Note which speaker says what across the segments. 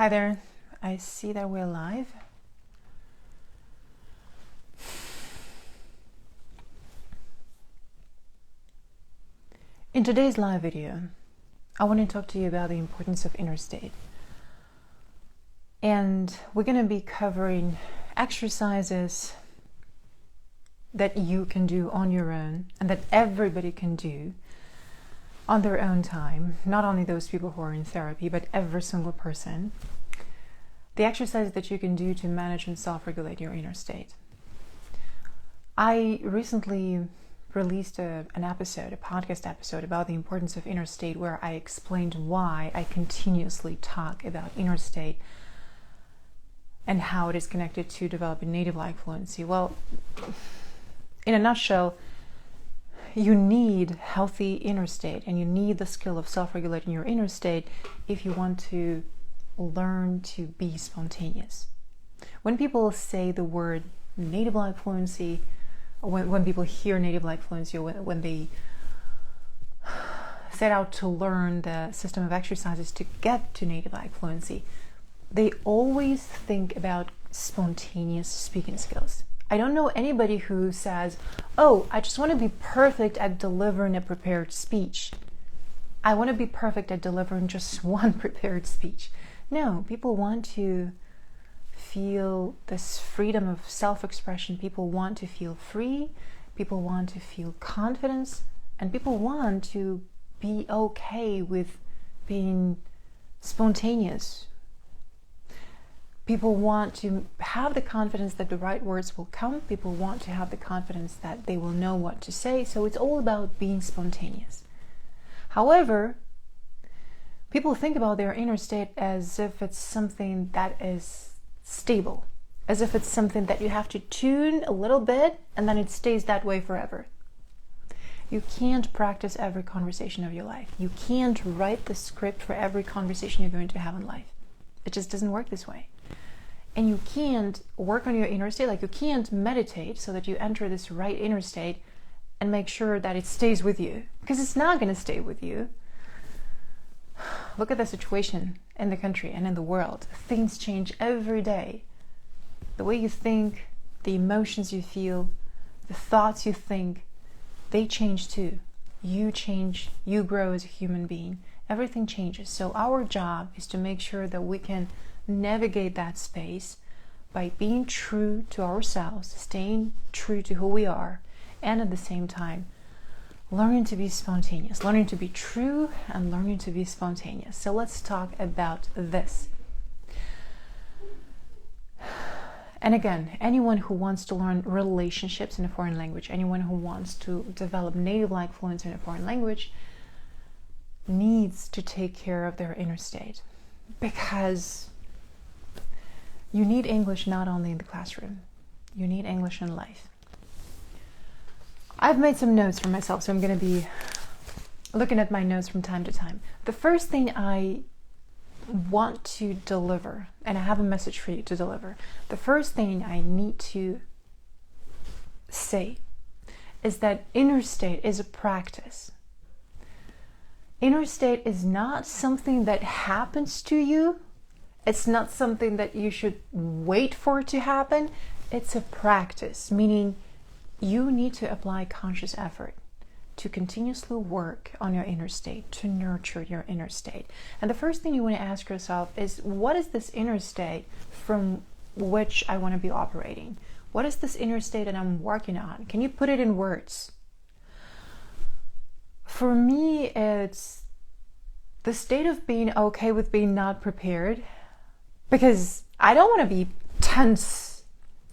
Speaker 1: Hi there, I see that we're live. In today's live video, I want to talk to you about the importance of inner state. And we're going to be covering exercises that you can do on your own and that everybody can do on their own time, not only those people who are in therapy, but every single person. The exercises that you can do to manage and self-regulate your inner state. I recently released a podcast episode about the importance of inner state, where I explained why I continuously talk about inner state and how it is connected to developing native-like fluency. Well, in a nutshell, you need healthy inner state, and you need the skill of self-regulating your inner state if you want to learn to be spontaneous. When people say the word native-like fluency, when people hear native-like fluency, or when they set out to learn the system of exercises to get to native-like fluency, they always think about spontaneous speaking skills. I don't know anybody who says, oh, I just want to be perfect at delivering a prepared speech. I want to be perfect at delivering just one prepared speech. No, people want to feel this freedom of self-expression. People want to feel free. People want to feel confidence. And people want to be okay with being spontaneous. People want to have the confidence that the right words will come. People want to have the confidence that they will know what to say. So it's all about being spontaneous. However, people think about their inner state as if it's something that is stable, as if it's something that you have to tune a little bit and then it stays that way forever. You can't practice every conversation of your life. You can't write the script for every conversation you're going to have in life. It just doesn't work this way. And you can't work on your inner state, like you can't meditate so that you enter this right inner state and make sure that it stays with you, because it's not going to stay with you. Look at the situation in the country and in the world. Things change every day. The way you think, the emotions you feel, the thoughts you think, they change too. You change, you grow as a human being. Everything changes. So our job is to make sure that we can navigate that space by being true to ourselves, staying true to who we are, and at the same time learning to be spontaneous, learning to be true and learning to be spontaneous. So let's talk about this. And again, anyone who wants to learn relationships in a foreign language, anyone who wants to develop native-like fluency in a foreign language, needs to take care of their inner state, because you need English not only in the classroom, you need English in life. I've made some notes for myself, so I'm going to be looking at my notes from time to time. The first thing I want to deliver, and I have a message for you to deliver, the first thing I need to say is that inner state is a practice. Inner state is not something that happens to you. It's not something that you should wait for it to happen. It's a practice, meaning you need to apply conscious effort to continuously work on your inner state, to nurture your inner state. And the first thing you want to ask yourself is, what is this inner state from which I want to be operating? What is this inner state that I'm working on? Can you put it in words? For me, it's the state of being okay with being not prepared, because I don't want to be tense.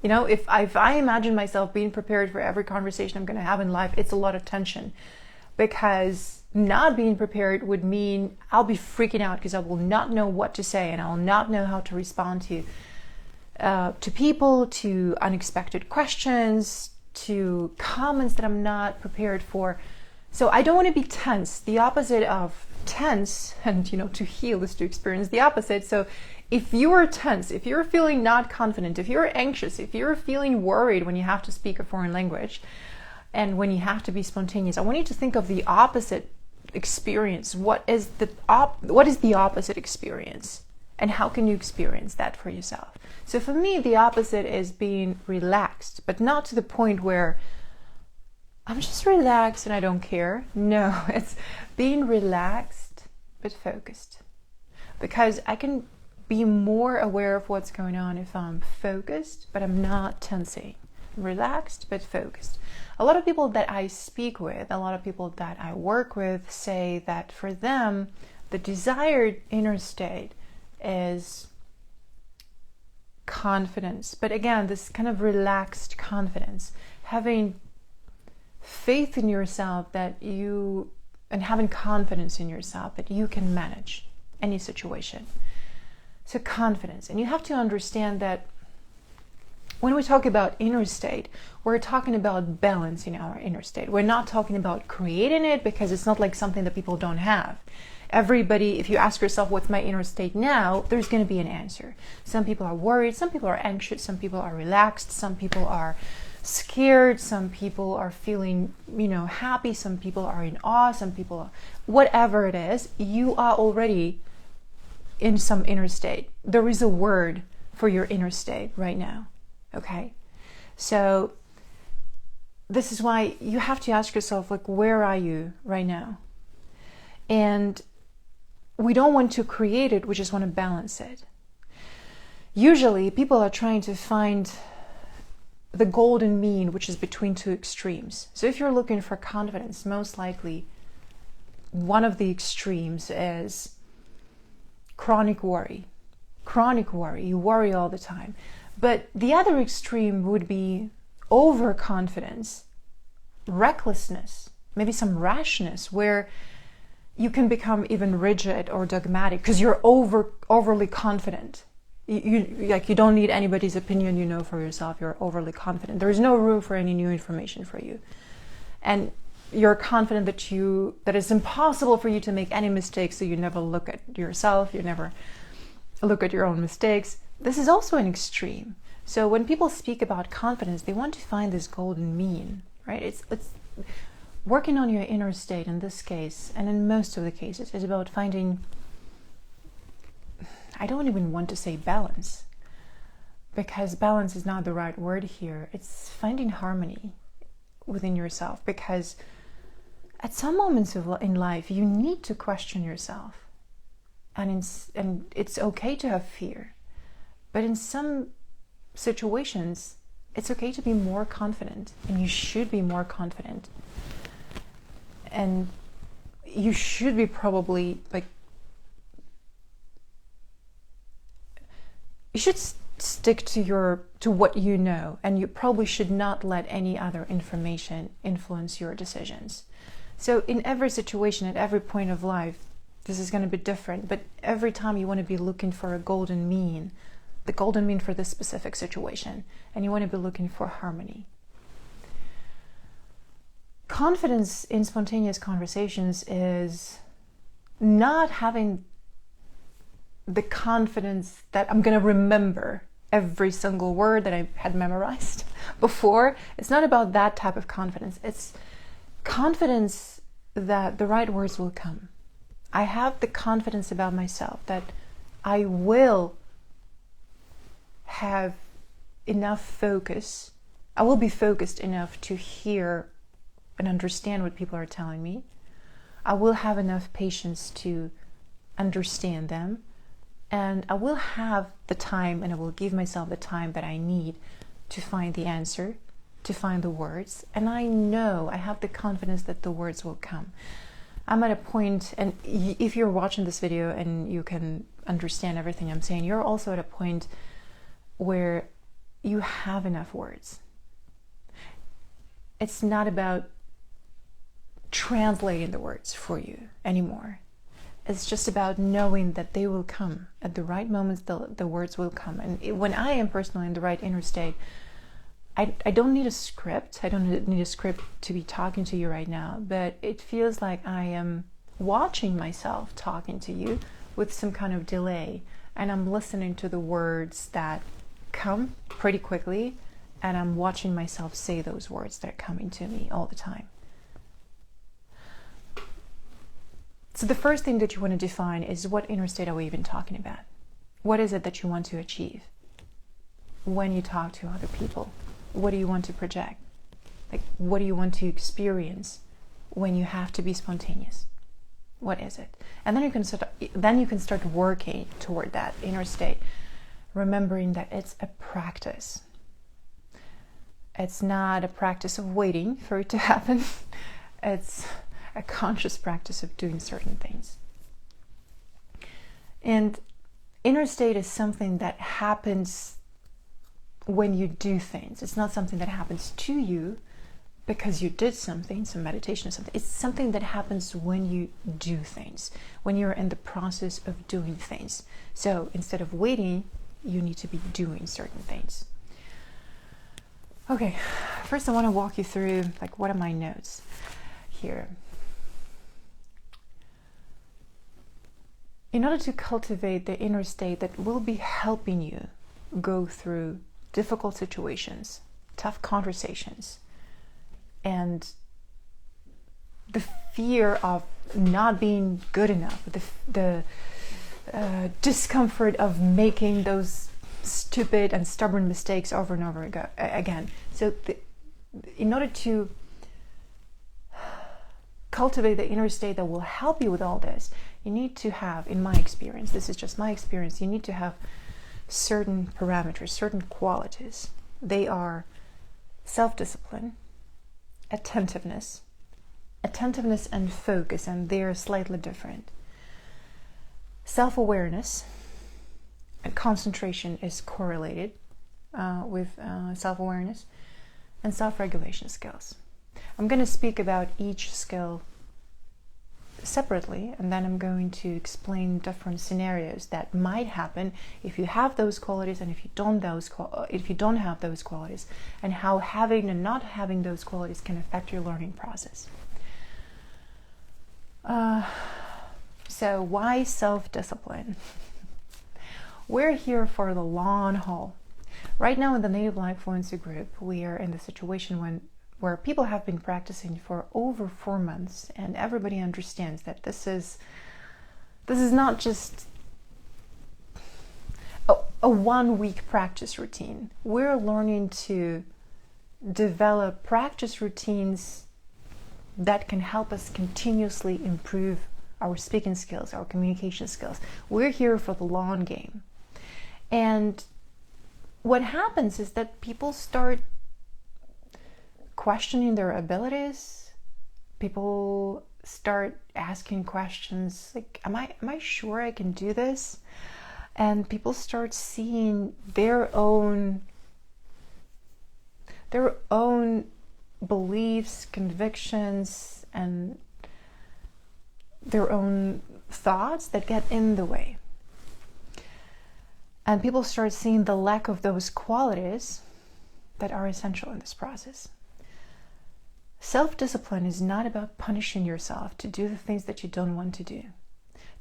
Speaker 1: You know, if I imagine myself being prepared for every conversation I'm going to have in life, it's a lot of tension, because not being prepared would mean I'll be freaking out because I will not know what to say, and I will not know how to respond to people, to unexpected questions, to comments that I'm not prepared for. So I don't want to be tense. The opposite of tense, and to heal is to experience the opposite. So if you are tense, if you're feeling not confident, if you're anxious, if you're feeling worried when you have to speak a foreign language and when you have to be spontaneous, I want you to think of the opposite experience. What is the opposite experience? And how can you experience that for yourself? So for me, the opposite is being relaxed, but not to the point where I'm just relaxed and I don't care. No, it's being relaxed but focused. Because I can be more aware of what's going on if I'm focused, but I'm not tensing. Relaxed but focused. A lot of people that I speak with, a lot of people that I work with say that for them, the desired inner state is confidence. But again, this kind of relaxed confidence, having faith in yourself and having confidence in yourself that you can manage any situation. So confidence. And you have to understand that when we talk about inner state, we're talking about balancing our inner state. We're not talking about creating it, because it's not like something that people don't have. Everybody, if you ask yourself, what's my inner state now, there's going to be an answer. Some people are worried, some people are anxious, some people are relaxed, some people are scared, some people are feeling, happy, some people are in awe, some people are, whatever it is, you are already in some inner state. There is a word for your inner state right now. Okay? So this is why you have to ask yourself, like, where are you right now? And we don't want to create it, we just want to balance it. Usually people are trying to find the golden mean, which is between two extremes. So if you're looking for confidence, most likely one of the extremes is chronic worry. Chronic worry, you worry all the time. But the other extreme would be overconfidence, recklessness, maybe some rashness, where you can become even rigid or dogmatic because you're overly confident. You don't need anybody's opinion, for yourself. You're overly confident. There is no room for any new information for you. And you're confident that it's impossible for you to make any mistakes, so you never look at yourself, you never look at your own mistakes. This is also an extreme. So when people speak about confidence, they want to find this golden mean, right? It's working on your inner state in this case, and in most of the cases, is about finding, I don't even want to say balance, because balance is not the right word here. It's finding harmony within yourself, because at some moments in life, you need to question yourself. And it's okay to have fear. But in some situations, it's okay to be more confident, and you should be more confident. And you should be probably you should stick to what you know, and you probably should not let any other information influence your decisions. So in every situation, at every point of life, this is going to be different, but every time you want to be looking for a golden mean, the golden mean for this specific situation, and you want to be looking for harmony. Confidence in spontaneous conversations is not having the confidence that I'm going to remember every single word that I had memorized before. It's not about that type of confidence. It's confidence that the right words will come. I have the confidence about myself that I will have enough focus. I will be focused enough to hear and understand what people are telling me. I will have enough patience to understand them. And I will have the time, and I will give myself the time that I need to find the answer, to find the words. And I know, I have the confidence that the words will come. I'm at a point, and if you're watching this video and you can understand everything I'm saying, you're also at a point where you have enough words. It's not about translating the words for you anymore. It's just about knowing that they will come. At the right moments, the words will come. And when I am personally in the right inner state, I don't need a script. I don't need a script to be talking to you right now, but it feels like I am watching myself talking to you with some kind of delay, and I'm listening to the words that come pretty quickly, and I'm watching myself say those words that are coming to me all the time. So the first thing that you want to define is, what inner state are we even talking about? What is it that you want to achieve when you talk to other people? What do you want to project? Like, what do you want to experience when you have to be spontaneous? What is it? And then you can start working toward that inner state, remembering that it's a practice. It's not a practice of waiting for it to happen. It's a conscious practice of doing certain things. And inner state is something that happens when you do things. It's not something that happens to you because you did something, some meditation or something. It's something that happens when you do things, when you're in the process of doing things. So instead of waiting, you need to be doing certain things. Okay, first I want to walk you through, like, what are my notes here? In order to cultivate the inner state that will be helping you go through difficult situations, tough conversations, and the fear of not being good enough, the discomfort of making those stupid and stubborn mistakes over and over again. So in order to cultivate the inner state that will help you with all this, you need to have, in my experience, this is just my experience, you need to have certain parameters, certain qualities. They are self-discipline, attentiveness and focus, and they're slightly different. Self-awareness and concentration is correlated with self-awareness, and self-regulation skills. I'm going to speak about each skill separately, and then I'm going to explain different scenarios that might happen if you have those qualities and if you don't have those qualities, and how having and not having those qualities can affect your learning process. So why self-discipline? We're here for the long haul. Right now in the Native Life Fluency group, we are in the situation where people have been practicing for over 4 months, and everybody understands that this is not just a 1 week practice routine. We're learning to develop practice routines that can help us continuously improve our speaking skills, our communication skills. We're here for the long game. And what happens is that people start questioning their abilities. People start asking questions like, am I sure I can do this? And people start seeing their own beliefs, convictions, and their own thoughts that get in the way. And people start seeing the lack of those qualities that are essential in this process. Self-discipline is not about punishing yourself to do the things that you don't want to do.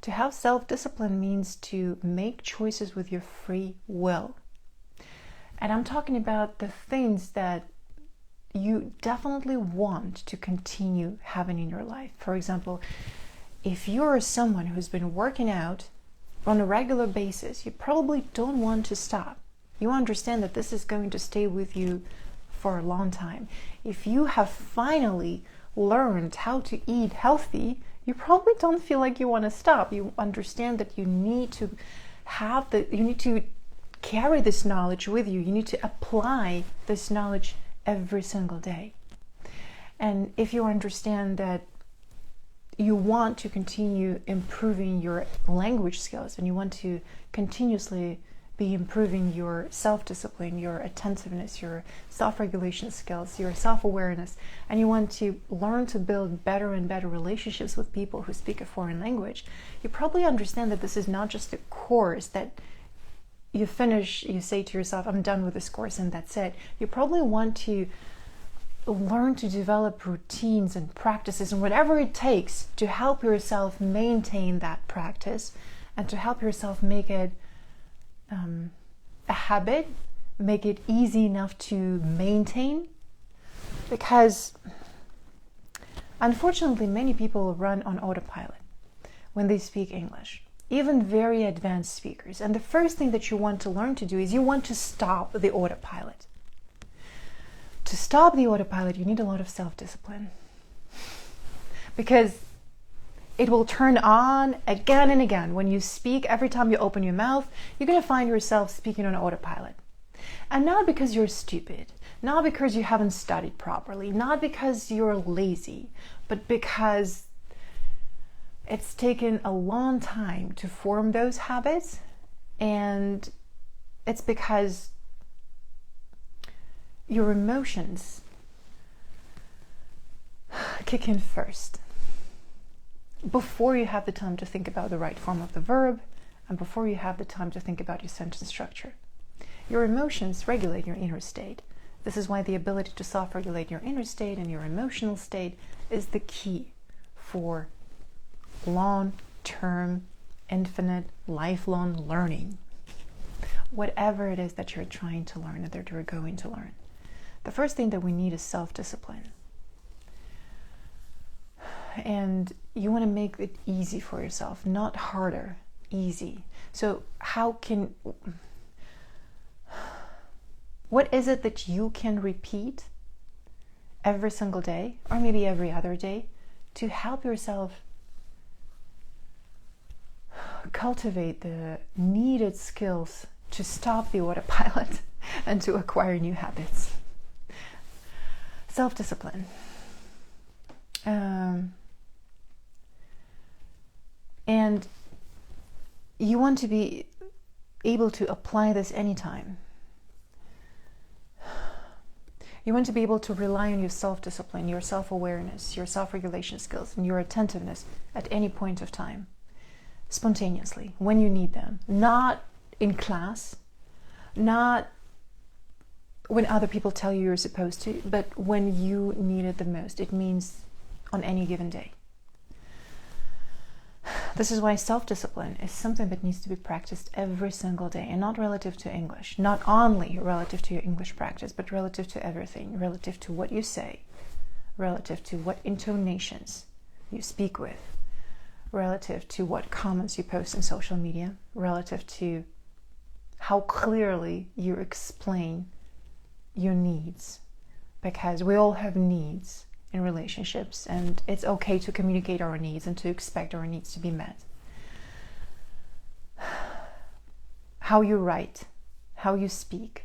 Speaker 1: To have self-discipline means to make choices with your free will. And I'm talking about the things that you definitely want to continue having in your life. For example, if you're someone who's been working out on a regular basis, you probably don't want to stop. You understand that this is going to stay with you for a long time. If you have finally learned how to eat healthy, you probably don't feel like you want to stop. You understand that you need to carry this knowledge with you. You need to apply this knowledge every single day. And if you understand that you want to continue improving your language skills, and you want to continuously be improving your self-discipline, your attentiveness, your self-regulation skills, your self-awareness, and you want to learn to build better and better relationships with people who speak a foreign language, you probably understand that this is not just a course that you finish, you say to yourself, I'm done with this course and that's it. You probably want to learn to develop routines and practices and whatever it takes to help yourself maintain that practice and to help yourself make it a habit, make it easy enough to maintain. Because unfortunately many people run on autopilot when they speak English. even very advanced speakers. And the first thing that you want to learn to do is you want to stop the autopilot. To stop the autopilot, you need a lot of self-discipline. Because it will turn on again and again. When you speak, every time you open your mouth, you're going to find yourself speaking on autopilot. And not because you're stupid, not because you haven't studied properly, not because you're lazy, but because it's taken a long time to form those habits, and it's because your emotions kick in first, before you have the time to think about the right form of the verb, and before you have the time to think about your sentence structure. Your emotions regulate your inner state. This is why the ability to self-regulate your inner state and your emotional state is the key for long-term, infinite, lifelong learning. Whatever it is that you're trying to learn and that you're going to learn. The first thing that we need is self-discipline. And you want to make it easy for yourself, not harder, easy. So what is it that you can repeat every single day, or maybe every other day, to help yourself cultivate the needed skills to stop the autopilot and to acquire new habits? Self-discipline. And you want to be able to apply this anytime. You want to be able to rely on your self-discipline, your self-awareness, your self-regulation skills, and your attentiveness at any point of time, spontaneously, when you need them. Not in class, not when other people tell you you're supposed to, but when you need it the most. It means on any given day. This is why self-discipline is something that needs to be practiced every single day, and not relative to English, not only relative to your English practice, but relative to everything, relative to what you say, relative to what intonations you speak with, relative to what comments you post on social media, relative to how clearly you explain your needs, because we all have needs in relationships, and it's okay to communicate our needs and to expect our needs to be met. How you write, how you speak,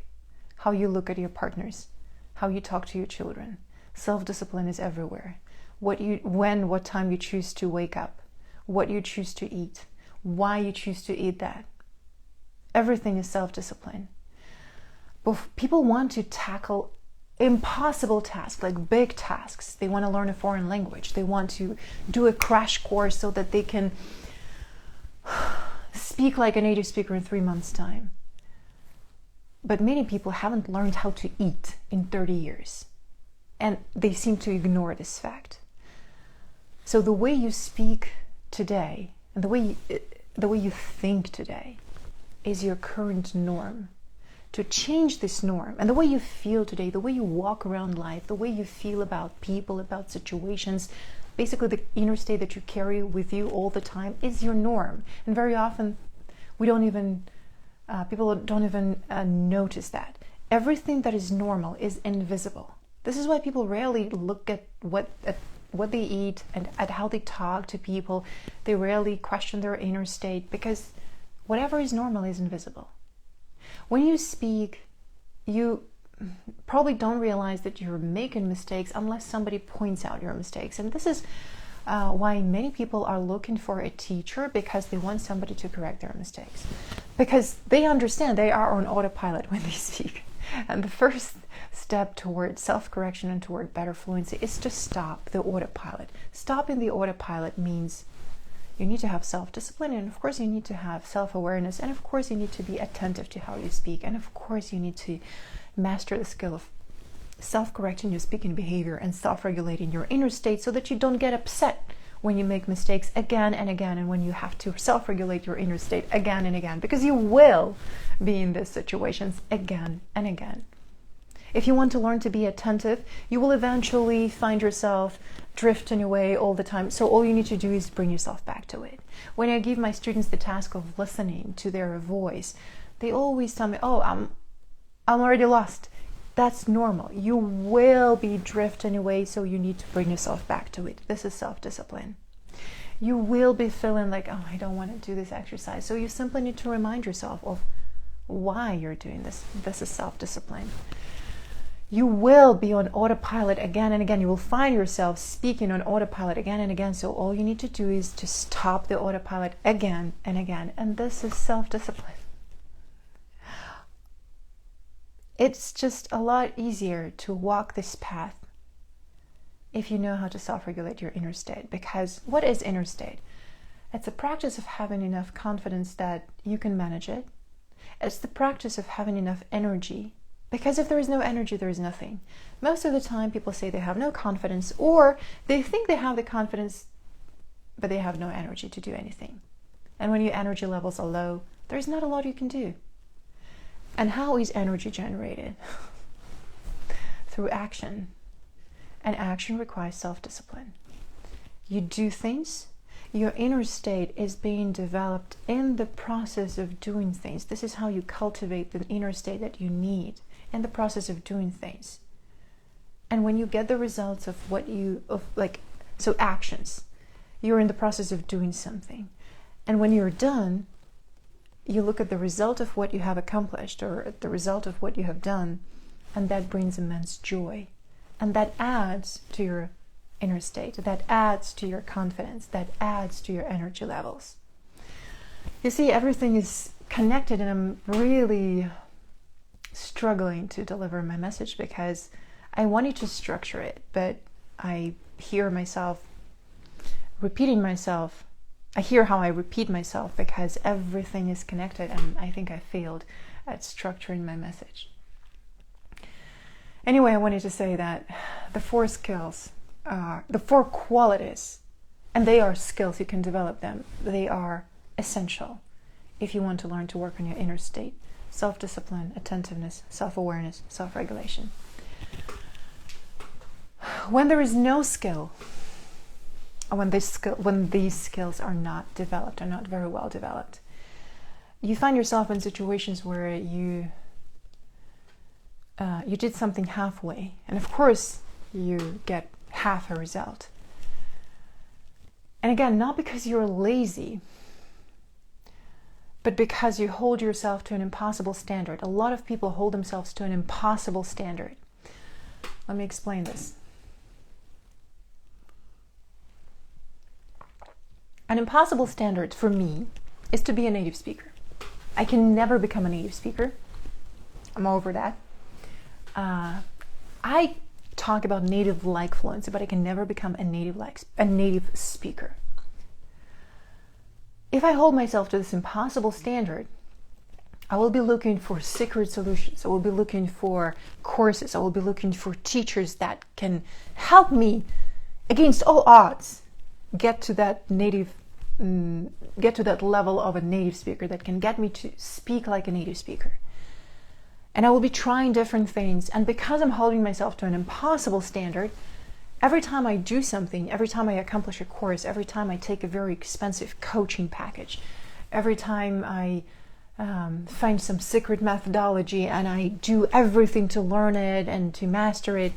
Speaker 1: how you look at your partners, how you talk to your children. Self-discipline is everywhere. What time you choose to wake up, what you choose to eat, why you choose to eat that. Everything is self-discipline. But people want to tackle impossible tasks, like big tasks. They want to learn a foreign language. They want to do a crash course so that they can speak like a native speaker in 3 months' time. But many people haven't learned how to eat in 30 years. And they seem to ignore this fact. So the way you speak today, and the way you think today, is your current norm. To change this norm, and the way you feel today, the way you walk around life, the way you feel about people, about situations, basically the inner state that you carry with you all the time is your norm. And very often people don't even notice that. Everything that is normal is invisible. This is why people rarely look at what they eat and at how they talk to people. They rarely question their inner state, because whatever is normal is invisible. When you speak, you probably don't realize that you're making mistakes unless somebody points out your mistakes. And this is why many people are looking for a teacher, because they want somebody to correct their mistakes. Because they understand they are on autopilot when they speak. And the first step toward self-correction and toward better fluency is to stop the autopilot. Stopping the autopilot means you need to have self-discipline, and of course you need to have self-awareness, and of course you need to be attentive to how you speak, and of course you need to master the skill of self-correcting your speaking behavior and self-regulating your inner state so that you don't get upset when you make mistakes again and again, and when you have to self-regulate your inner state again and again, because you will be in these situations again and again. If you want to learn to be attentive, you will eventually find yourself drifting away all the time. So all you need to do is bring yourself back to it. When I give my students the task of listening to their voice, they always tell me, oh, I'm already lost. That's normal. You will be drifting away, so you need to bring yourself back to it. This is self-discipline. You will be feeling like, oh, I don't want to do this exercise. So you simply need to remind yourself of why you're doing this. This is self-discipline. You will be on autopilot again and again. You will find yourself speaking on autopilot again and again. So all you need to do is to stop the autopilot again and again. And this is self-discipline. It's just a lot easier to walk this path if you know how to self-regulate your inner state. Because what is inner state? It's a practice of having enough confidence that you can manage it. It's the practice of having enough energy. Because if there is no energy, there is nothing. Most of the time, people say they have no confidence, or they think they have the confidence, but they have no energy to do anything. And when your energy levels are low, there's not a lot you can do. And how is energy generated? Through action. And action requires self-discipline. You do things. Your inner state is being developed in the process of doing things. This is how you cultivate the inner state that you need in the process of doing things. And when you get the results of actions, you're in the process of doing something. And when you're done, you look at the result of what you have accomplished or at the result of what you have done, and that brings immense joy. And that adds to your inner state, that adds to your confidence, that adds to your energy levels. You see, everything is connected, and I'm really struggling to deliver my message because I wanted to structure it, but I hear myself repeating myself. I hear how I repeat myself because everything is connected, and I think I failed at structuring my message. Anyway, I wanted to say that the 4 skills, the 4 qualities, and they are skills, you can develop them. They are essential if you want to learn to work on your inner state. Self-discipline, attentiveness, self-awareness, self-regulation. When there is no skill, or when these skills are not developed, are not very well developed, you find yourself in situations where you did something halfway, and of course you get half a result. And again, not because you're lazy, but because you hold yourself to an impossible standard. A lot of people hold themselves to an impossible standard. Let me explain this. An impossible standard for me is to be a native speaker. I can never become a native speaker. I'm over that. I talk about native-like fluency, but I can never become a native speaker. If I hold myself to this impossible standard, I will be looking for secret solutions. I will be looking for courses. I will be looking for teachers that can help me against all odds get to that level of a native speaker that can get me to speak like a native speaker. And I will be trying different things. And because I'm holding myself to an impossible standard, every time I do something, every time I accomplish a course, every time I take a very expensive coaching package, every time I find some secret methodology and I do everything to learn it and to master it,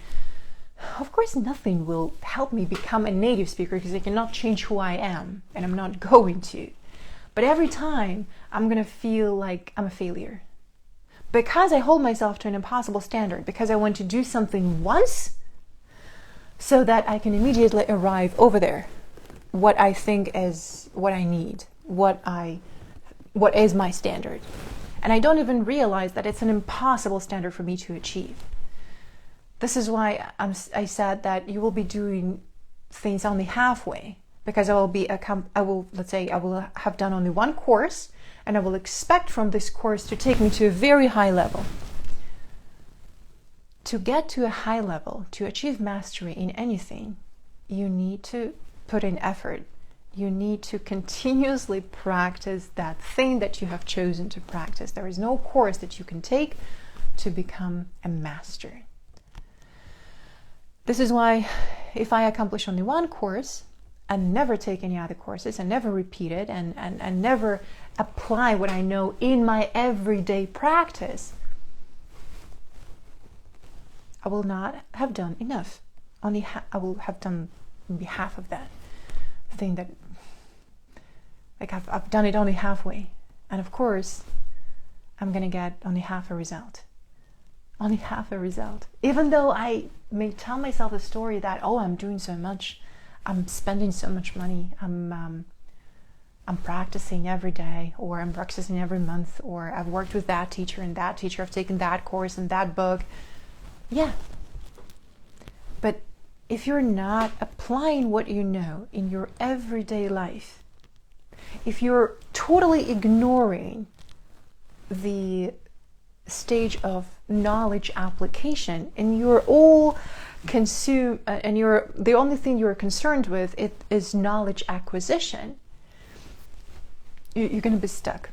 Speaker 1: of course nothing will help me become a native speaker because I cannot change who I am, and I'm not going to. But every time I'm going to feel like I'm a failure. Because I hold myself to an impossible standard, because I want to do something once so that I can immediately arrive over there. What I think is what I need, what is my standard. And I don't even realize that it's an impossible standard for me to achieve. This is why I said that you will be doing things only halfway, because I will have done only one course, and I will expect from this course to take me to a very high level. To get to a high level, to achieve mastery in anything, you need to put in effort. You need to continuously practice that thing that you have chosen to practice. There is no course that you can take to become a master. This is why if I accomplish only one course and never take any other courses and never repeat it and never apply what I know in my everyday practice, I will not have done enough. I will have done maybe half of that thing that, like I've done it only halfway. And of course, I'm going to get only half a result. Only half a result. Even though I may tell myself a story that, oh, I'm doing so much, I'm spending so much money, I'm practicing every day, or I'm practicing every month, or I've worked with that teacher and that teacher, I've taken that course and that book. Yeah. But if you're not applying what you know in your everyday life, if you're totally ignoring the stage of knowledge application and you're all consumed and the only thing you're concerned with is knowledge acquisition, you're going to be stuck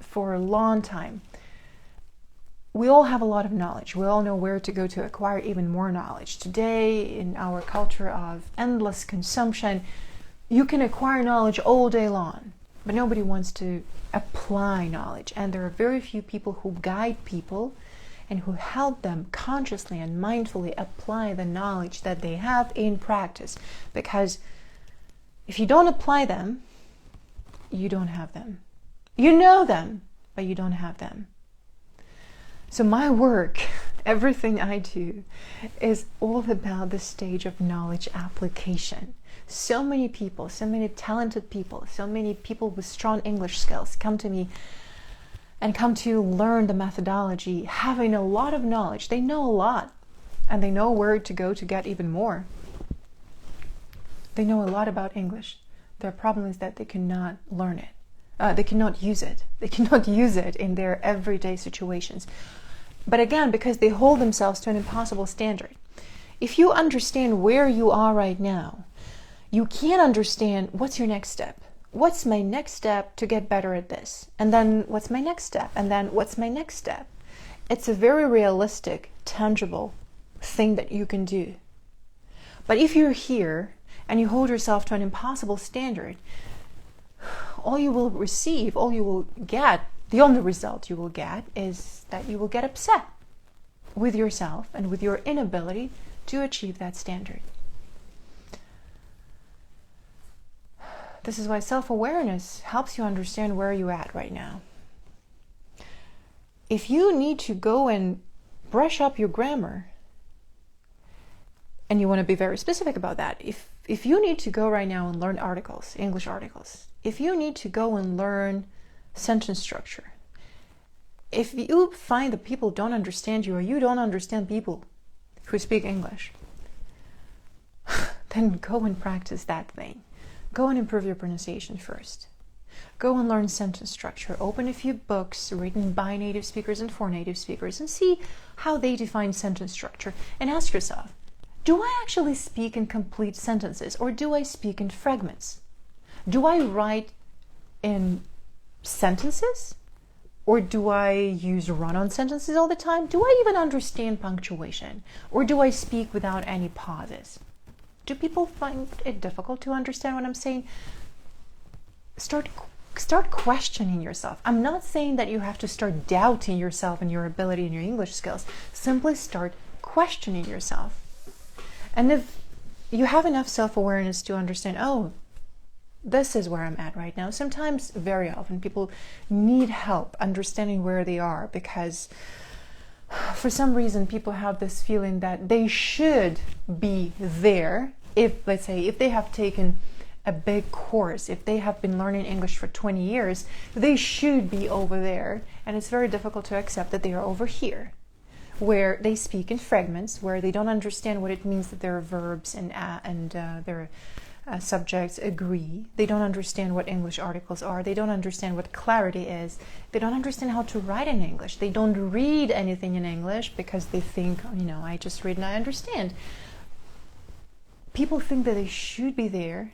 Speaker 1: for a long time. We all have a lot of knowledge. We all know where to go to acquire even more knowledge. Today, in our culture of endless consumption, you can acquire knowledge all day long, but nobody wants to apply knowledge. And there are very few people who guide people and who help them consciously and mindfully apply the knowledge that they have in practice. Because if you don't apply them, you don't have them. You know them, but you don't have them. So my work, everything I do, is all about the stage of knowledge application. So many people, so many talented people, so many people with strong English skills come to me and come to learn the methodology, having a lot of knowledge. They know a lot, and they know where to go to get even more. They know a lot about English. Their problem is that they cannot learn it. They cannot use it. They cannot use it in their everyday situations. But again, because they hold themselves to an impossible standard. If you understand where you are right now, you can understand what's your next step. What's my next step to get better at this? And then what's my next step? And then what's my next step? It's a very realistic, tangible thing that you can do. But if you're here and you hold yourself to an impossible standard, all you will receive, all you will get, the only result you will get is that you will get upset with yourself and with your inability to achieve that standard. This is why self-awareness helps you understand where you're at right now. If you need to go and brush up your grammar, and you want to be very specific about that, if you need to go right now and learn articles, English articles, if you need to go and learn sentence structure, if you find that people don't understand you or you don't understand people who speak English, then go and practice that thing. Go and improve your pronunciation first. Go and learn sentence structure. Open a few books written by native speakers and for native speakers and see how they define sentence structure. And ask yourself, do I actually speak in complete sentences or do I speak in fragments? Do I write in sentences or do I use run-on sentences all the time? Do I even understand punctuation or do I speak without any pauses? Do people find it difficult to understand what I'm saying? Start questioning yourself. I'm not saying that you have to start doubting yourself and your ability and your English skills. Simply start questioning yourself. And if you have enough self-awareness to understand, oh, this is where I'm at right now. Sometimes, very often, people need help understanding where they are because for some reason people have this feeling that they should be there. If, let's say, if they have taken a big course, if they have been learning English for 20 years, they should be over there. And it's very difficult to accept that they are over here, where they speak in fragments, where they don't understand what it means that their verbs and their subjects agree. They don't understand what English articles are. They don't understand what clarity is. They don't understand how to write in English. They don't read anything in English because they think, I just read and I understand. People think that they should be there,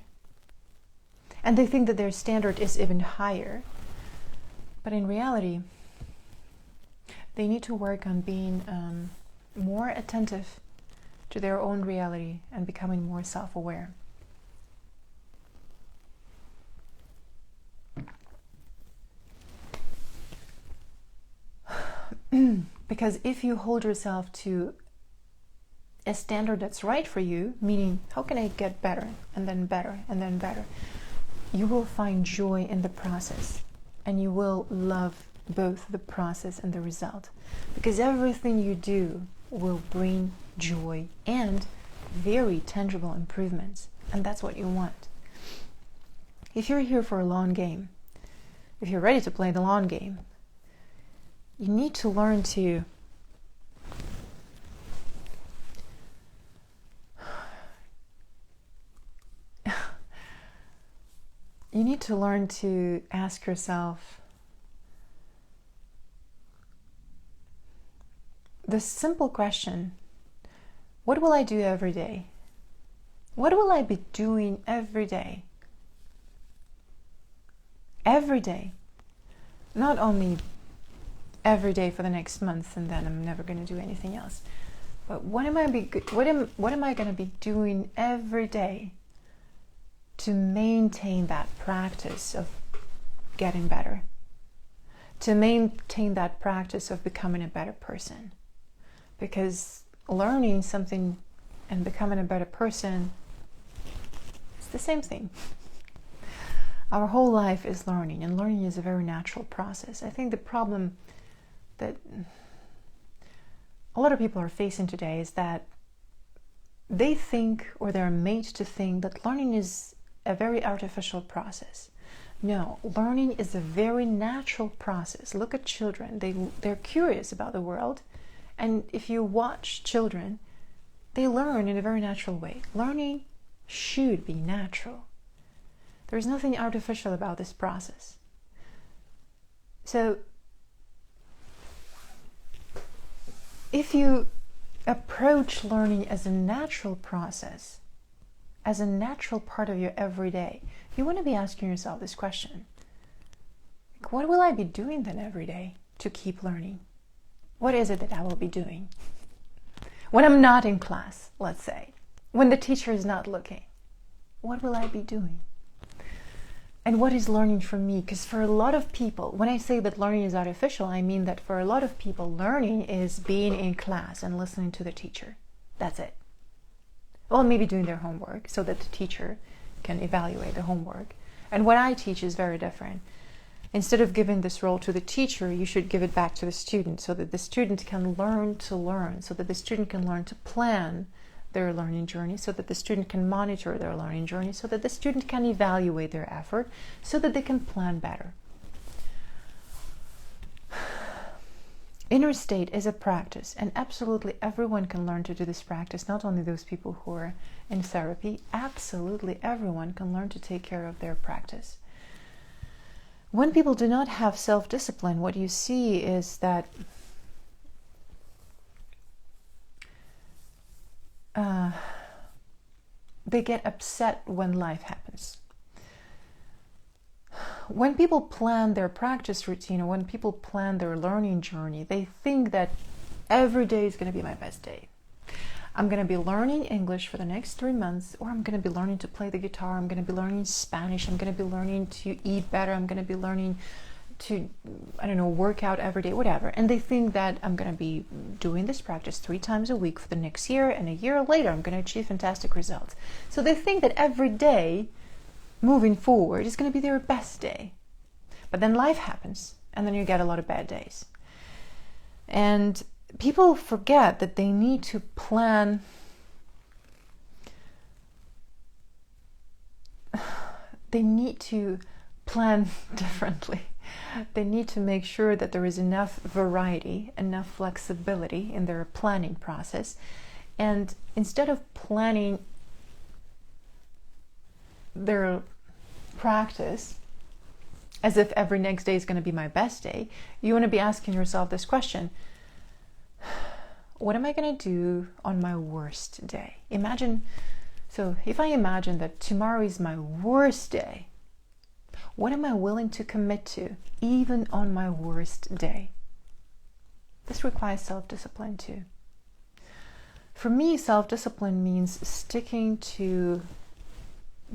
Speaker 1: and they think that their standard is even higher. But in reality, they need to work on being more attentive to their own reality and becoming more self-aware. Because if you hold yourself to a standard that's right for you, meaning how can I get better and then better and then better, you will find joy in the process, and you will love both the process and the result, because everything you do will bring joy and very tangible improvements, and that's what you want. If you're here for a long game, if you're ready to play the long game, you need to learn to ask yourself this simple question: what will I do every day? What will I be doing every day? Every day. Not only every day for the next month and then I'm never going to do anything else, but what am I going to be doing every day to maintain that practice of getting better, to maintain that practice of becoming a better person? Because learning something and becoming a better person, it's the same thing. Our whole life is learning, and learning is a very natural process. I think the problem that a lot of people are facing today is that they think, or they're made to think, that learning is a very artificial process. No, learning is a very natural process. Look at children. They're curious about the world, and if you watch children, they learn in a very natural way. Learning should be natural. There's nothing artificial about this process. So if you approach learning as a natural process, as a natural part of your everyday, you want to be asking yourself this question: what will I be doing then every day to keep learning? What is it that I will be doing? When I'm not in class, let's say, when the teacher is not looking, what will I be doing? And what is learning for me? Because for a lot of people, when I say that learning is artificial, I mean that for a lot of people, learning is being in class and listening to the teacher. That's it. Well, maybe doing their homework so that the teacher can evaluate the homework. And what I teach is very different. Instead of giving this role to the teacher, you should give it back to the student, so that the student can learn to learn, so that the student can learn to plan their learning journey, so that the student can monitor their learning journey, so that the student can evaluate their effort, so that they can plan better. Inner state is a practice, and absolutely everyone can learn to do this practice, not only those people who are in therapy. Absolutely everyone can learn to take care of their practice. When people do not have self-discipline, what you see is that they get upset when life happens. When people plan their practice routine, or when people plan their learning journey, they think that every day is going to be my best day. I'm going to be learning English for the next 3 months, or I'm going to be learning to play the guitar, I'm going to be learning Spanish, I'm going to be learning to eat better, I'm going to be learning to, work out every day, whatever. And they think that I'm going to be doing this practice 3 times a week for the next year, and a year later I'm going to achieve fantastic results. So they think that every day moving forward is going to be their best day. But then life happens, and then you get a lot of bad days. And people forget that they need to plan. They need to plan differently. They need to make sure that there is enough variety, enough flexibility in their planning process. And instead of planning their practice as if every next day is going to be my best day, you want to be asking yourself this question: what am I going to do on my worst day? So if I imagine that tomorrow is my worst day, what am I willing to commit to even on my worst day? This requires self-discipline too. For me, self-discipline means sticking to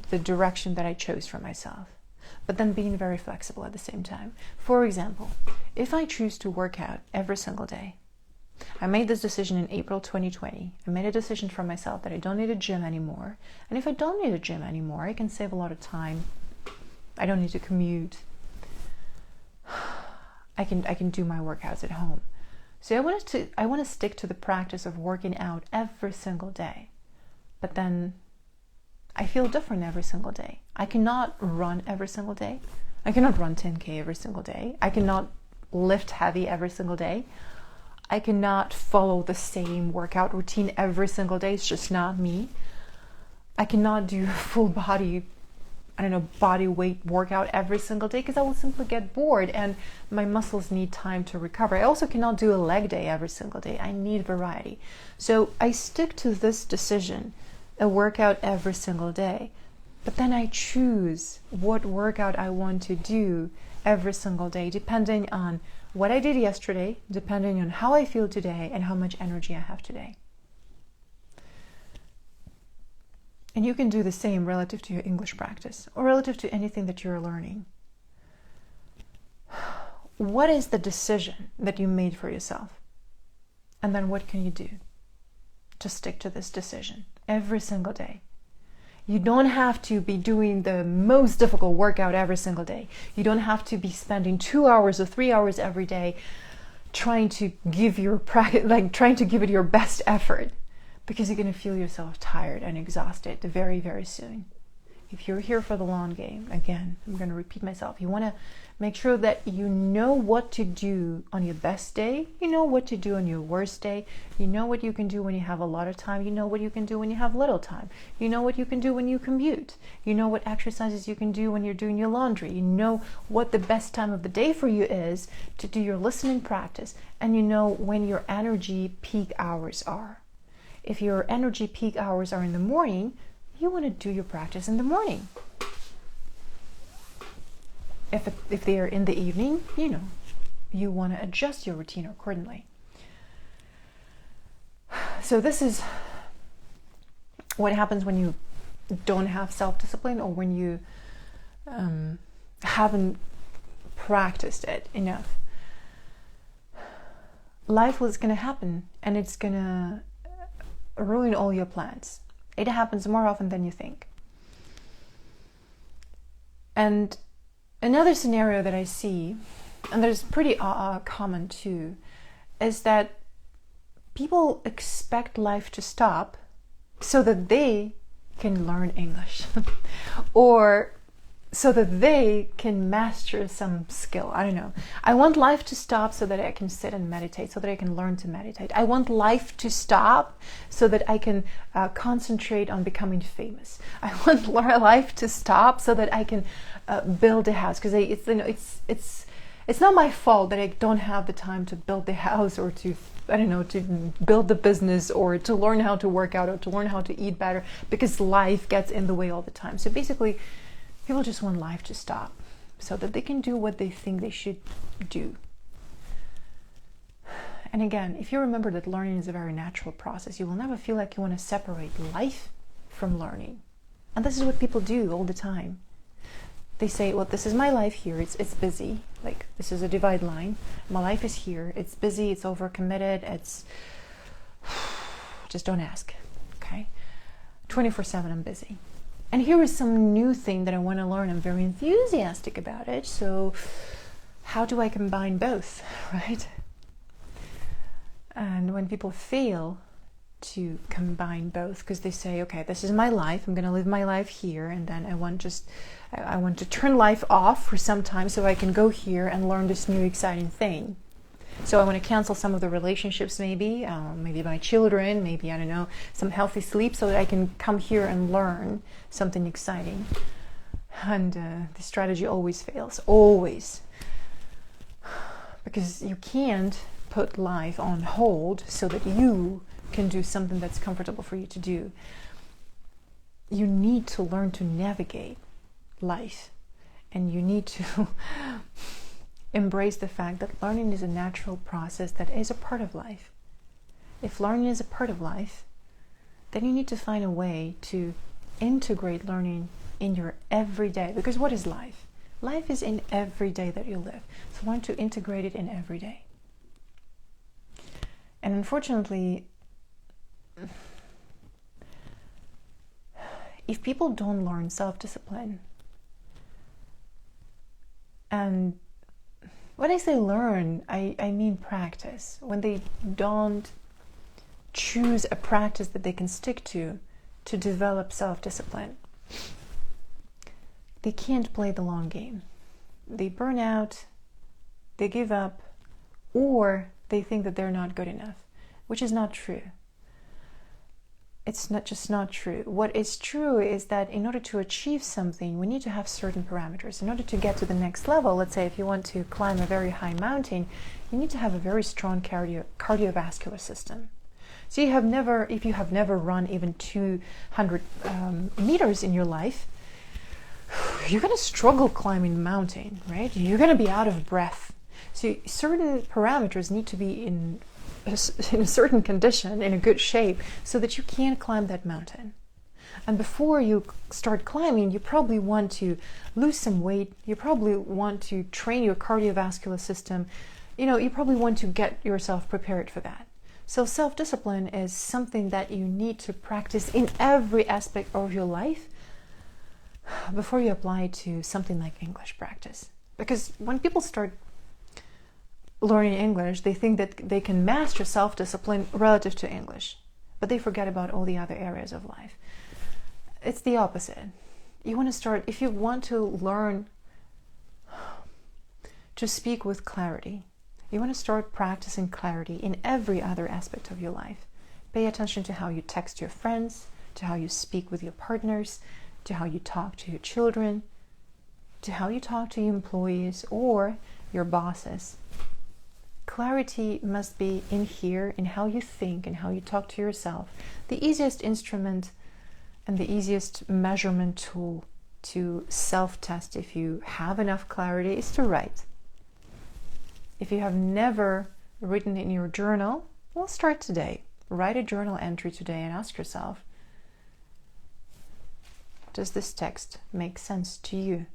Speaker 1: the direction that I chose for myself, but then being very flexible at the same time. For example, if I choose to work out every single day, I made this decision in April 2020. I made a decision for myself that I don't need a gym anymore. And if I don't need a gym anymore, I can save a lot of time. I don't need to commute. I can do my workouts at home. So I want to stick to the practice of working out every single day. But then I feel different every single day. I cannot run every single day. I cannot run 10K every single day. I cannot lift heavy every single day. I cannot follow the same workout routine every single day. It's just not me. I cannot do full body, body weight workout every single day because I will simply get bored and my muscles need time to recover. I also cannot do a leg day every single day. I need variety. So I stick to this decision, a workout every single day. But then I choose what workout I want to do every single day, depending on what I did yesterday, depending on how I feel today and how much energy I have today. And you can do the same relative to your English practice or relative to anything that you're learning. What is the decision that you made for yourself? And then what can you do to stick to this decision every single day? You don't have to be doing the most difficult workout every single day. You don't have to be spending 2 hours or 3 hours every day trying to give it your best effort, because you're going to feel yourself tired and exhausted very, very soon. If you're here for the long game, again, I'm going to repeat myself. You want to make sure that you know what to do on your best day. You know what to do on your worst day. You know what you can do when you have a lot of time. You know what you can do when you have little time. You know what you can do when you commute. You know what exercises you can do when you're doing your laundry. You know what the best time of the day for you is to do your listening practice. And you know when your energy peak hours are. If your energy peak hours are in the morning, you want to do your practice in the morning. If they are in the evening, you want to adjust your routine accordingly. So this is what happens when you don't have self-discipline, or when you haven't practiced it enough. Life is going to happen, and it's going to ruin all your plans. It happens more often than you think. And another scenario that I see, and that is pretty common too, is that people expect life to stop so that they can learn English or so that they can master some skill. I don't know. I want life to stop so that I can sit and meditate, so that I can learn to meditate. I want life to stop so that I can concentrate on becoming famous. I want life to stop so that I can build a house, because it's not my fault that I don't have the time to build the house, or to build the business, or to learn how to work out, or to learn how to eat better, because life gets in the way all the time. So basically, people just want life to stop so that they can do what they think they should do. And again, if you remember that learning is a very natural process, you will never feel like you want to separate life from learning. And this is what people do all the time. They say, well, this is my life here, it's busy. Like, this is a divide line. My life is here, it's busy, it's overcommitted, it's... Just don't ask, okay? 24/7 I'm busy. And here is some new thing that I want to learn. I'm very enthusiastic about it. So how do I combine both, right? And when people fail to combine both, because they say, okay, this is my life, I'm going to live my life here, and then I want to turn life off for some time so I can go here and learn this new exciting thing. So I want to cancel some of the relationships, maybe my children, maybe, I don't know, some healthy sleep, so that I can come here and learn something exciting. And the strategy always fails, always. Because you can't put life on hold so that you can do something that's comfortable for you to do. You need to learn to navigate life, and you need to embrace the fact that learning is a natural process that is a part of life. If learning is a part of life, then you need to find a way to integrate learning in your everyday. Because what is life? Life is in every day that you live. So learn to integrate it in every day. And unfortunately, if people don't learn self-discipline, and when I say learn, I mean practice. When they don't choose a practice that they can stick to develop self-discipline, they can't play the long game. They burn out, they give up, or they think that they're not good enough, which is not true. It's not true. What is true is that in order to achieve something, we need to have certain parameters. In order to get to the next level, let's say if you want to climb a very high mountain, you need to have a very strong cardiovascular system. So if you have never run even 200 meters in your life, you're going to struggle climbing the mountain, right? You're going to be out of breath. So certain parameters need to be in a certain condition, in a good shape, so that you can climb that mountain. And before you start climbing, you probably want to lose some weight. You probably want to train your cardiovascular system. You probably want to get yourself prepared for that. So self-discipline is something that you need to practice in every aspect of your life before you apply it to something like English practice. Because when people start learning English, they think that they can master self-discipline relative to English, but they forget about all the other areas of life. It's the opposite. If you want to learn to speak with clarity, you want to start practicing clarity in every other aspect of your life. Pay attention to how you text your friends, to how you speak with your partners, to how you talk to your children, to how you talk to your employees or your bosses. Clarity must be in here, in how you think and how you talk to yourself. The easiest instrument and the easiest measurement tool to self-test if you have enough clarity is to write. If you have never written in your journal, well, start today. Write a journal entry today and ask yourself, does this text make sense to you?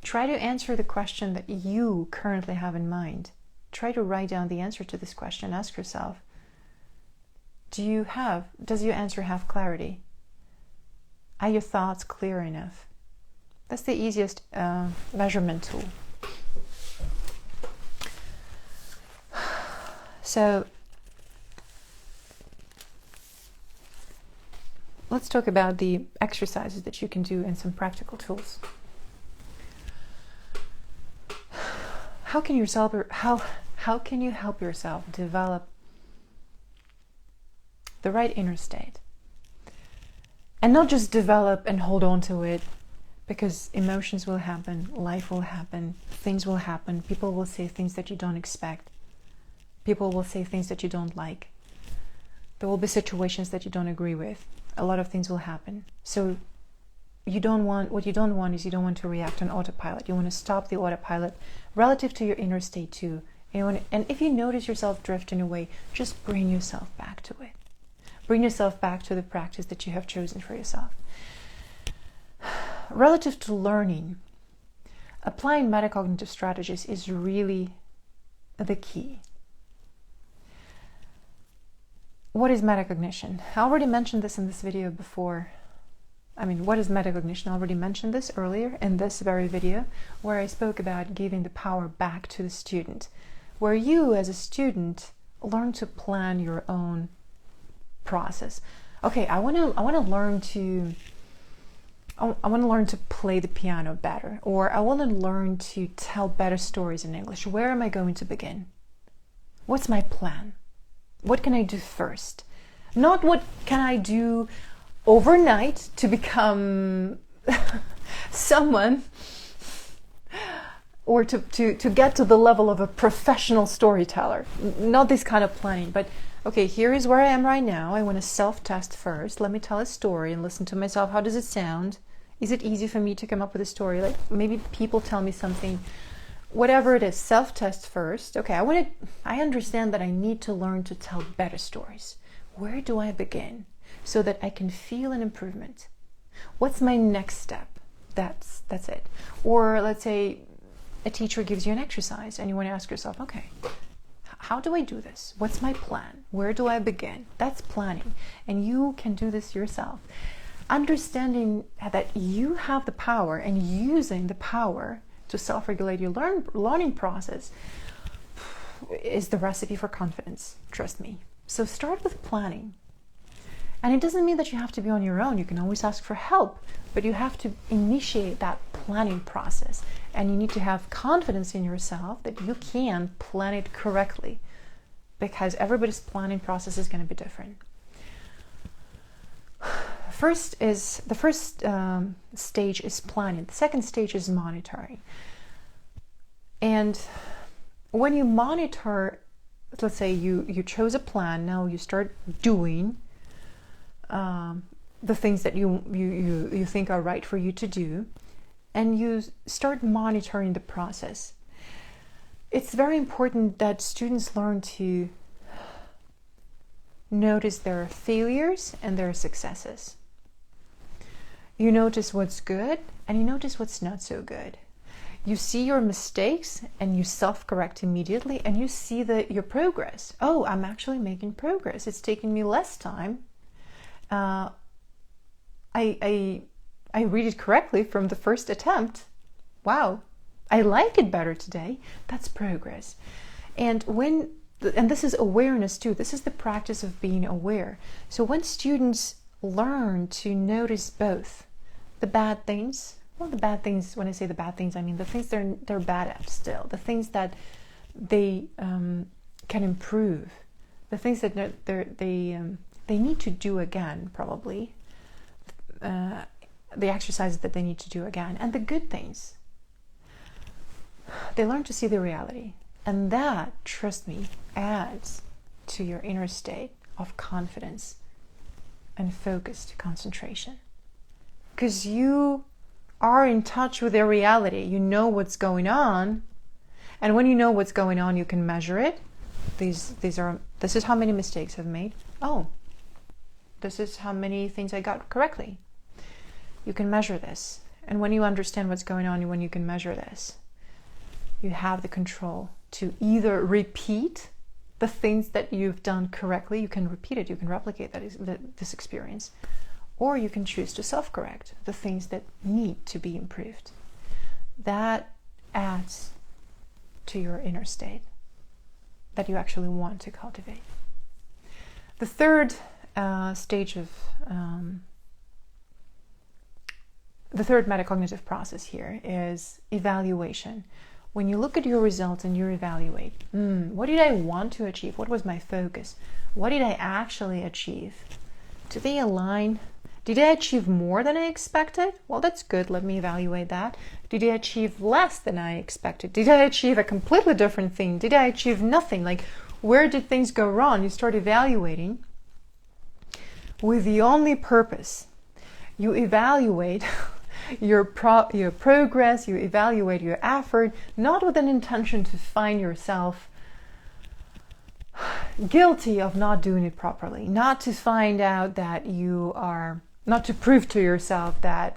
Speaker 1: Try to answer the question that you currently have in mind. Try to write down the answer to this question. Ask yourself, does your answer have clarity? Are your thoughts clear enough? That's the easiest measurement tool. So let's talk about the exercises that you can do and some practical tools. How can you help yourself develop the right inner state? And not just develop and hold on to it, because emotions will happen, life will happen, things will happen, people will say things that you don't expect, people will say things that you don't like, there will be situations that you don't agree with, a lot of things will happen. So what you don't want is you don't want to react on autopilot. You want to stop the autopilot relative to your inner state too. And if you notice yourself drifting away, just bring yourself back to it. Bring yourself back to the practice that you have chosen for yourself. Relative to learning, applying metacognitive strategies is really the key. What is metacognition? I already mentioned this in this video before. What is metacognition? I already mentioned this earlier in this very video, where I spoke about giving the power back to the student, where you as a student learn to plan your own process. Okay, I want to learn to play the piano better, or I want to learn to tell better stories in English. Where am I going to begin? What's my plan? What can I do first? Not what can I do overnight to become someone, or to get to the level of a professional storyteller. Not this kind of planning, but okay, here is where I am right now. I want to self-test first. Let me tell a story and listen to myself. How does it sound? Is it easy for me to come up with a story? Like maybe people tell me something, whatever it is, self-test first. Okay, I understand that I need to learn to tell better stories. Where do I begin? so that I can feel an improvement. What's my next step? That's it. Or let's say a teacher gives you an exercise and you want to ask yourself, okay, how do I do this? What's my plan? Where do I begin? That's planning. And you can do this yourself. Understanding that you have the power and using the power to self-regulate your learning process is the recipe for confidence. Trust me. So start with planning. And it doesn't mean that you have to be on your own. You can always ask for help, but you have to initiate that planning process. And you need to have confidence in yourself that you can plan it correctly, because everybody's planning process is going to be different. The first stage is planning. The second stage is monitoring. And when you monitor, let's say you chose a plan, now you start doing the things that you think are right for you to do, and you start monitoring the process. It's very important that students learn to notice their failures and their successes. You notice what's good and you notice what's not so good. You see your mistakes and you self-correct immediately, and you see your progress. Oh, I'm actually making progress. It's taking me less time. I read it correctly from the first attempt. Wow, I like it better today. That's progress. And this is awareness too. This is the practice of being aware. So when students learn to notice both the bad things, the bad things, when I say the bad things, I mean the things they're bad at still, the things that they can improve, the things that they need to do again, probably, the exercises that they need to do again, and the good things. They learn to see the reality. And that, trust me, adds to your inner state of confidence and focused concentration. Because you are in touch with their reality. You know what's going on. And when you know what's going on, you can measure it. This is how many mistakes I've made. Oh, this is how many things I got correctly. You can measure this. And when you understand what's going on, when you can measure this, you have the control to either repeat the things that you've done correctly. You can repeat it, you can replicate this experience, or you can choose to self-correct the things that need to be improved. That adds to your inner state that you actually want to cultivate. The third stage of the third metacognitive process here is evaluation. When you look at your results and you evaluate, what did I want to achieve? What was my focus? What did I actually achieve? Do they align? Did I achieve more than I expected? Well, that's good. Let me evaluate that. Did I achieve less than I expected? Did I achieve a completely different thing? Did I achieve nothing? Like, where did things go wrong? You start evaluating with the only purpose. You evaluate your progress, you evaluate your effort, not with an intention to find yourself guilty of not doing it properly, not to find out that not to prove to yourself that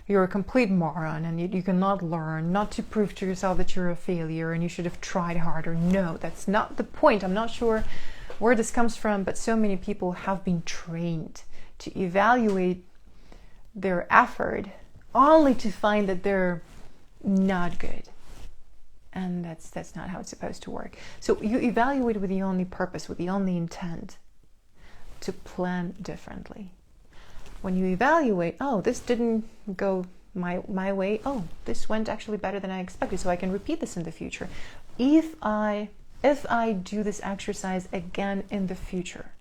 Speaker 1: you're a complete moron and you cannot learn, not to prove to yourself that you're a failure and you should have tried harder. No, that's not the point. I'm not sure where this comes from, but so many people have been trained to evaluate their effort only to find that they're not good. And that's not how it's supposed to work. So you evaluate with the only purpose, with the only intent to plan differently. When you evaluate, oh, this didn't go my way, oh, this went actually better than I expected, so I can repeat this in the future. If I do this exercise again in the future,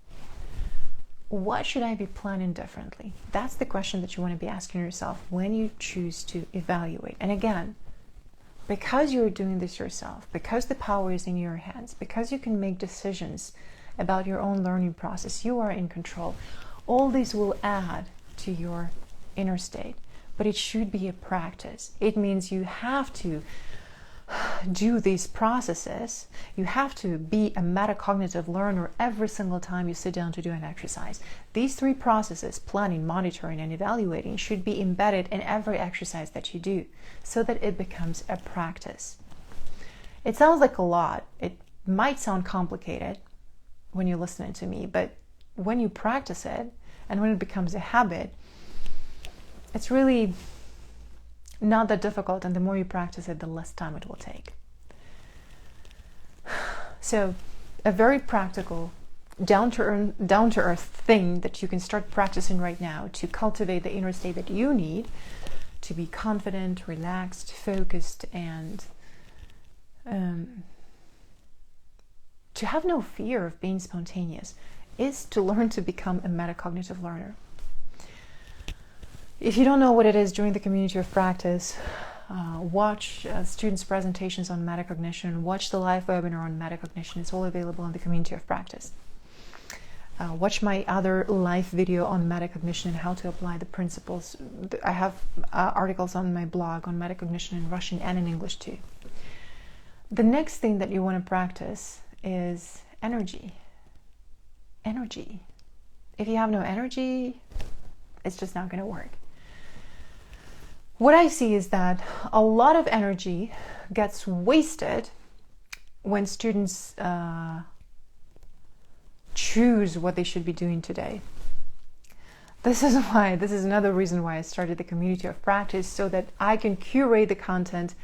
Speaker 1: what should I be planning differently? That's the question that you want to be asking yourself when you choose to evaluate. And again, because you're doing this yourself, because the power is in your hands, because you can make decisions about your own learning process, you are in control. All these will add to your inner state, but it should be a practice. It means you have to do these processes, you have to be a metacognitive learner every single time you sit down to do an exercise. These 3 processes, planning, monitoring, and evaluating, should be embedded in every exercise that you do so that it becomes a practice. It sounds like a lot. It might sound complicated when you're listening to me, but when you practice it and when it becomes a habit, it's really not that difficult, and the more you practice it, the less time it will take. So a very practical, down-to-earth thing that you can start practicing right now to cultivate the inner state that you need to be confident, relaxed, focused, and to have no fear of being spontaneous is to learn to become a metacognitive learner. If you don't know what it is, during the community of practice, watch students' presentations on metacognition, watch the live webinar on metacognition. It's all available in the community of practice. Watch my other live video on metacognition and how to apply the principles. I have articles on my blog on metacognition in Russian and in English too. The next thing that you want to practice is energy. Energy. If you have no energy, it's just not going to work. What I see is that a lot of energy gets wasted when students choose what they should be doing today. This is another reason why I started the community of practice, so that I can curate the content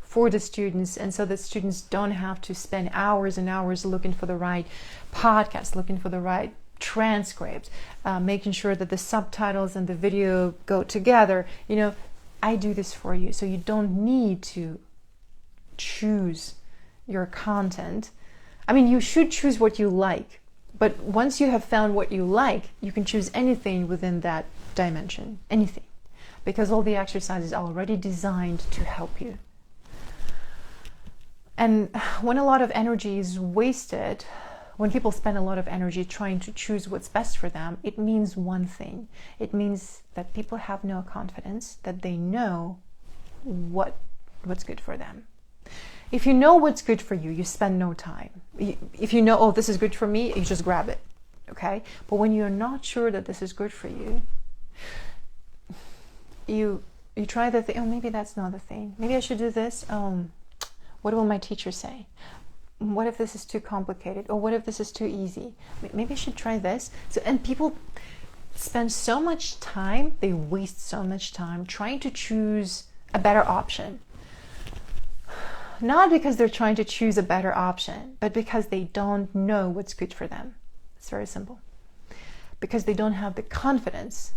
Speaker 1: for the students, and so that students don't have to spend hours and hours looking for the right podcast, looking for the right transcript, making sure that the subtitles and the video go together. I do this for you, so you don't need to choose your content. I mean, you should choose what you like, but once you have found what you like, you can choose anything within that dimension, anything, because all the exercises are already designed to help you. And when a lot of energy is wasted, when people spend a lot of energy trying to choose what's best for them, it means one thing. It means that people have no confidence that they know what's good for them. If you know what's good for you, you spend no time. If you know, oh, this is good for me, you just grab it, okay? But when you're not sure that this is good for you, you try the thing. Oh, maybe that's not the thing. Maybe I should do this. What will my teacher say? What if this is too complicated? Or what if this is too easy? Maybe I should try this. And people spend so much time, they waste so much time trying to choose a better option. Not because they're trying to choose a better option, but because they don't know what's good for them. It's very simple. Because they don't have the confidence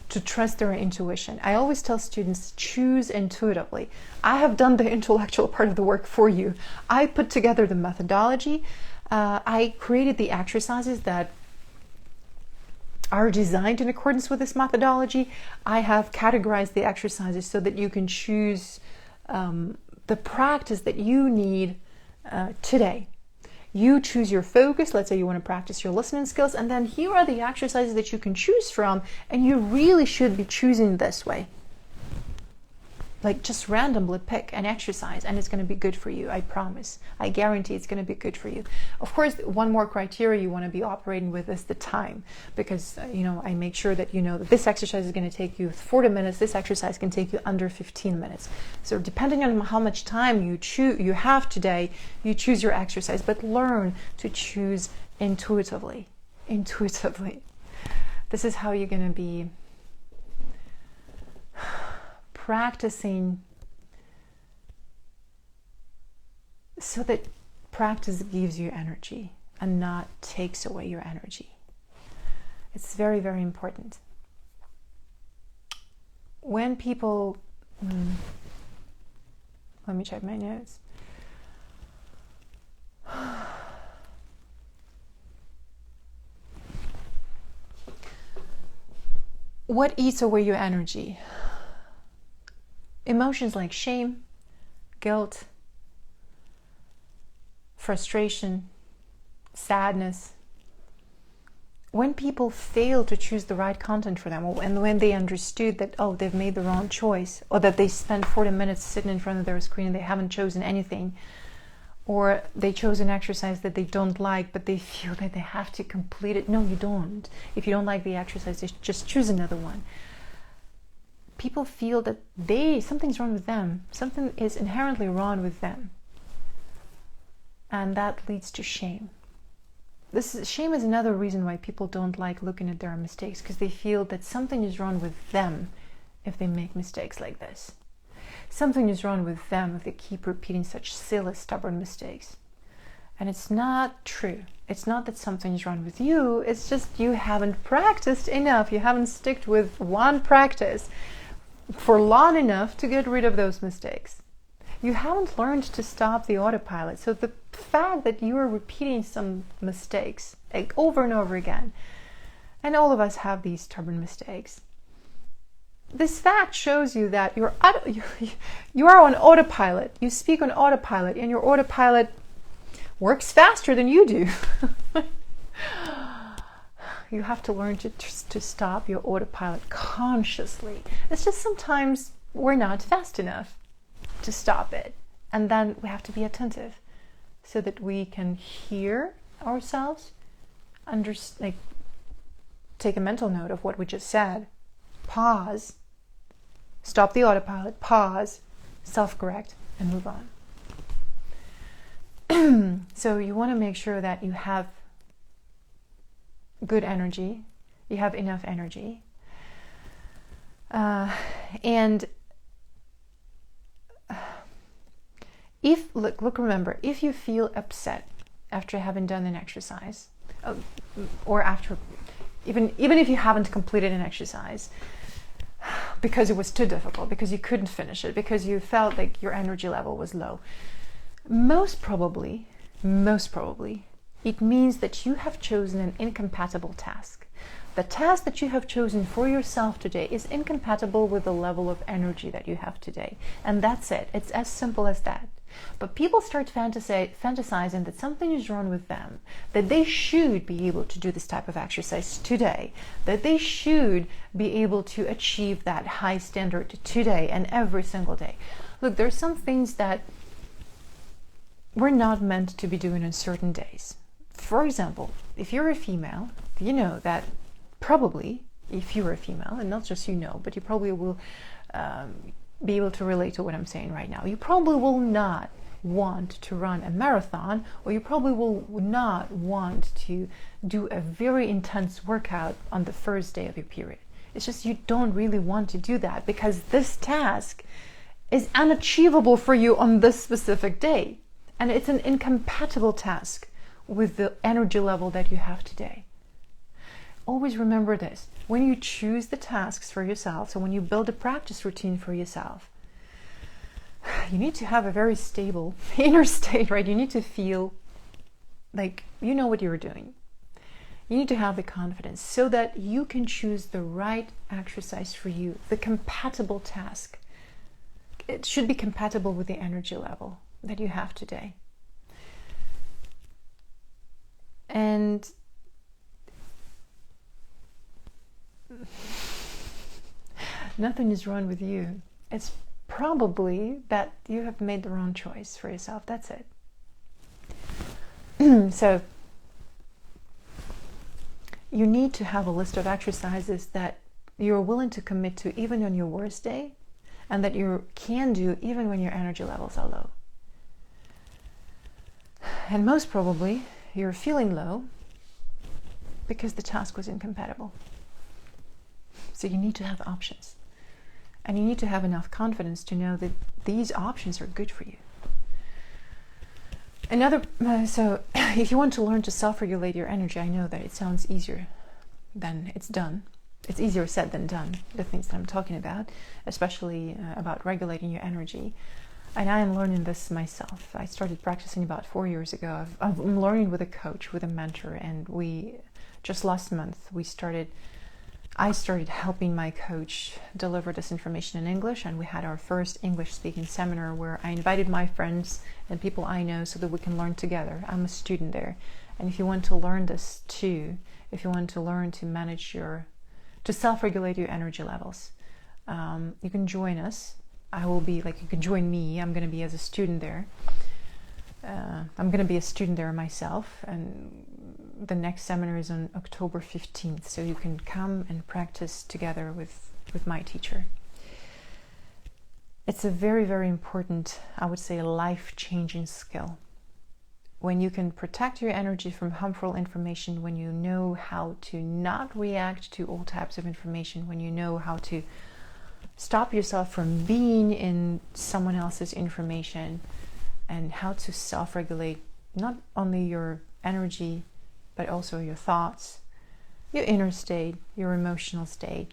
Speaker 1: to trust their intuition. I always tell students, choose intuitively. I have done the intellectual part of the work for you. I put together the methodology. I created the exercises that are designed in accordance with this methodology. I have categorized the exercises so that you can choose the practice that you need today. You choose your focus. Let's say you want to practice your listening skills, and then here are the exercises that you can choose from, and you really should be choosing this way. Like, just randomly pick an exercise and it's going to be good for you. I promise. I guarantee it's going to be good for you. Of course, one more criteria you want to be operating with is the time, because I make sure that you know that this exercise is going to take you 40 minutes. This exercise can take you under 15 minutes. So depending on how much time you have today, you choose your exercise, but learn to choose intuitively. Intuitively. This is how you're going to be practicing, so that practice gives you energy and not takes away your energy. It's very, very important. When people, let me check my notes. What eats away your energy? Emotions like shame, guilt, frustration, sadness, when people fail to choose the right content for them, and when they understood that, oh, they've made the wrong choice, or that they spent 40 minutes sitting in front of their screen and they haven't chosen anything, or they chose an exercise that they don't like, but they feel that they have to complete it. No, you don't. If you don't like the exercise, just choose another one. People feel that something's wrong with them. Something is inherently wrong with them. And that leads to shame. Shame is another reason why people don't like looking at their mistakes, because they feel that something is wrong with them if they make mistakes like this. Something is wrong with them if they keep repeating such silly, stubborn mistakes. And it's not true. It's not that something is wrong with you, it's just you haven't practiced enough. You haven't stuck with one practice for long enough to get rid of those mistakes. You haven't learned to stop the autopilot. So the fact that you are repeating some mistakes like over and over again, and all of us have these stubborn mistakes, this fact shows you that you are on autopilot. You speak on autopilot, and your autopilot works faster than you do. You have to learn to stop your autopilot consciously. It's just sometimes we're not fast enough to stop it. And then we have to be attentive so that we can hear ourselves, take a mental note of what we just said, pause, stop the autopilot, pause, self-correct, and move on. So you want to make sure that you have good energy, you have enough energy, and remember, if you feel upset after having done an exercise, or after, even if you haven't completed an exercise because it was too difficult, because you couldn't finish it, because you felt like your energy level was low, most probably, it means that you have chosen an incompatible task. The task that you have chosen for yourself today is incompatible with the level of energy that you have today. And that's it. It's as simple as that. But people start fantasizing that something is wrong with them, that they should be able to do this type of exercise today, that they should be able to achieve that high standard today and every single day. Look, there's some things that we're not meant to be doing on certain days. For example, if you're a female, you know that probably, if you're a female, and not just but you probably will be able to relate to what I'm saying right now. You probably will not want to run a marathon, or you probably will not want to do a very intense workout on the first day of your period. It's just you don't really want to do that because this task is unachievable for you on this specific day. And it's an incompatible task with the energy level that you have today. Always remember this. When you choose the tasks for yourself, so when you build a practice routine for yourself, you need to have a very stable inner state, right? You need to feel like you know what you're doing. You need to have the confidence so that you can choose the right exercise for you, the compatible task. It should be compatible with the energy level that you have today. And nothing is wrong with you. It's probably that you have made the wrong choice for yourself. That's it. So you need to have a list of exercises that you're willing to commit to even on your worst day, and that you can do even when your energy levels are low. And most probably you're feeling low because the task was incompatible. So you need to have options. And you need to have enough confidence to know that these options are good for you. So if you want to learn to self-regulate your energy, I know that it sounds easier than it's done. It's easier said than done, the things that I'm talking about, especially about regulating your energy. And I am learning this myself. I started practicing about 4 years ago. I'm learning with a coach, with a mentor, and just last month, I started helping my coach deliver this information in English, and we had our first English speaking seminar where I invited my friends and people I know so that we can learn together. I'm a student there. And if you want to learn this too, if you want to learn to to self-regulate your energy levels, you can join us. You can join me. I'm going to be as a student there. I'm going to be a student there myself, and the next seminar is on October 15th, so you can come and practice together with my teacher. It's a very, very important, I would say, life-changing skill. When you can protect your energy from harmful information, when you know how to not react to all types of information, when you know how to stop yourself from being in someone else's information, and how to self-regulate not only your energy, but also your thoughts, your inner state, your emotional state,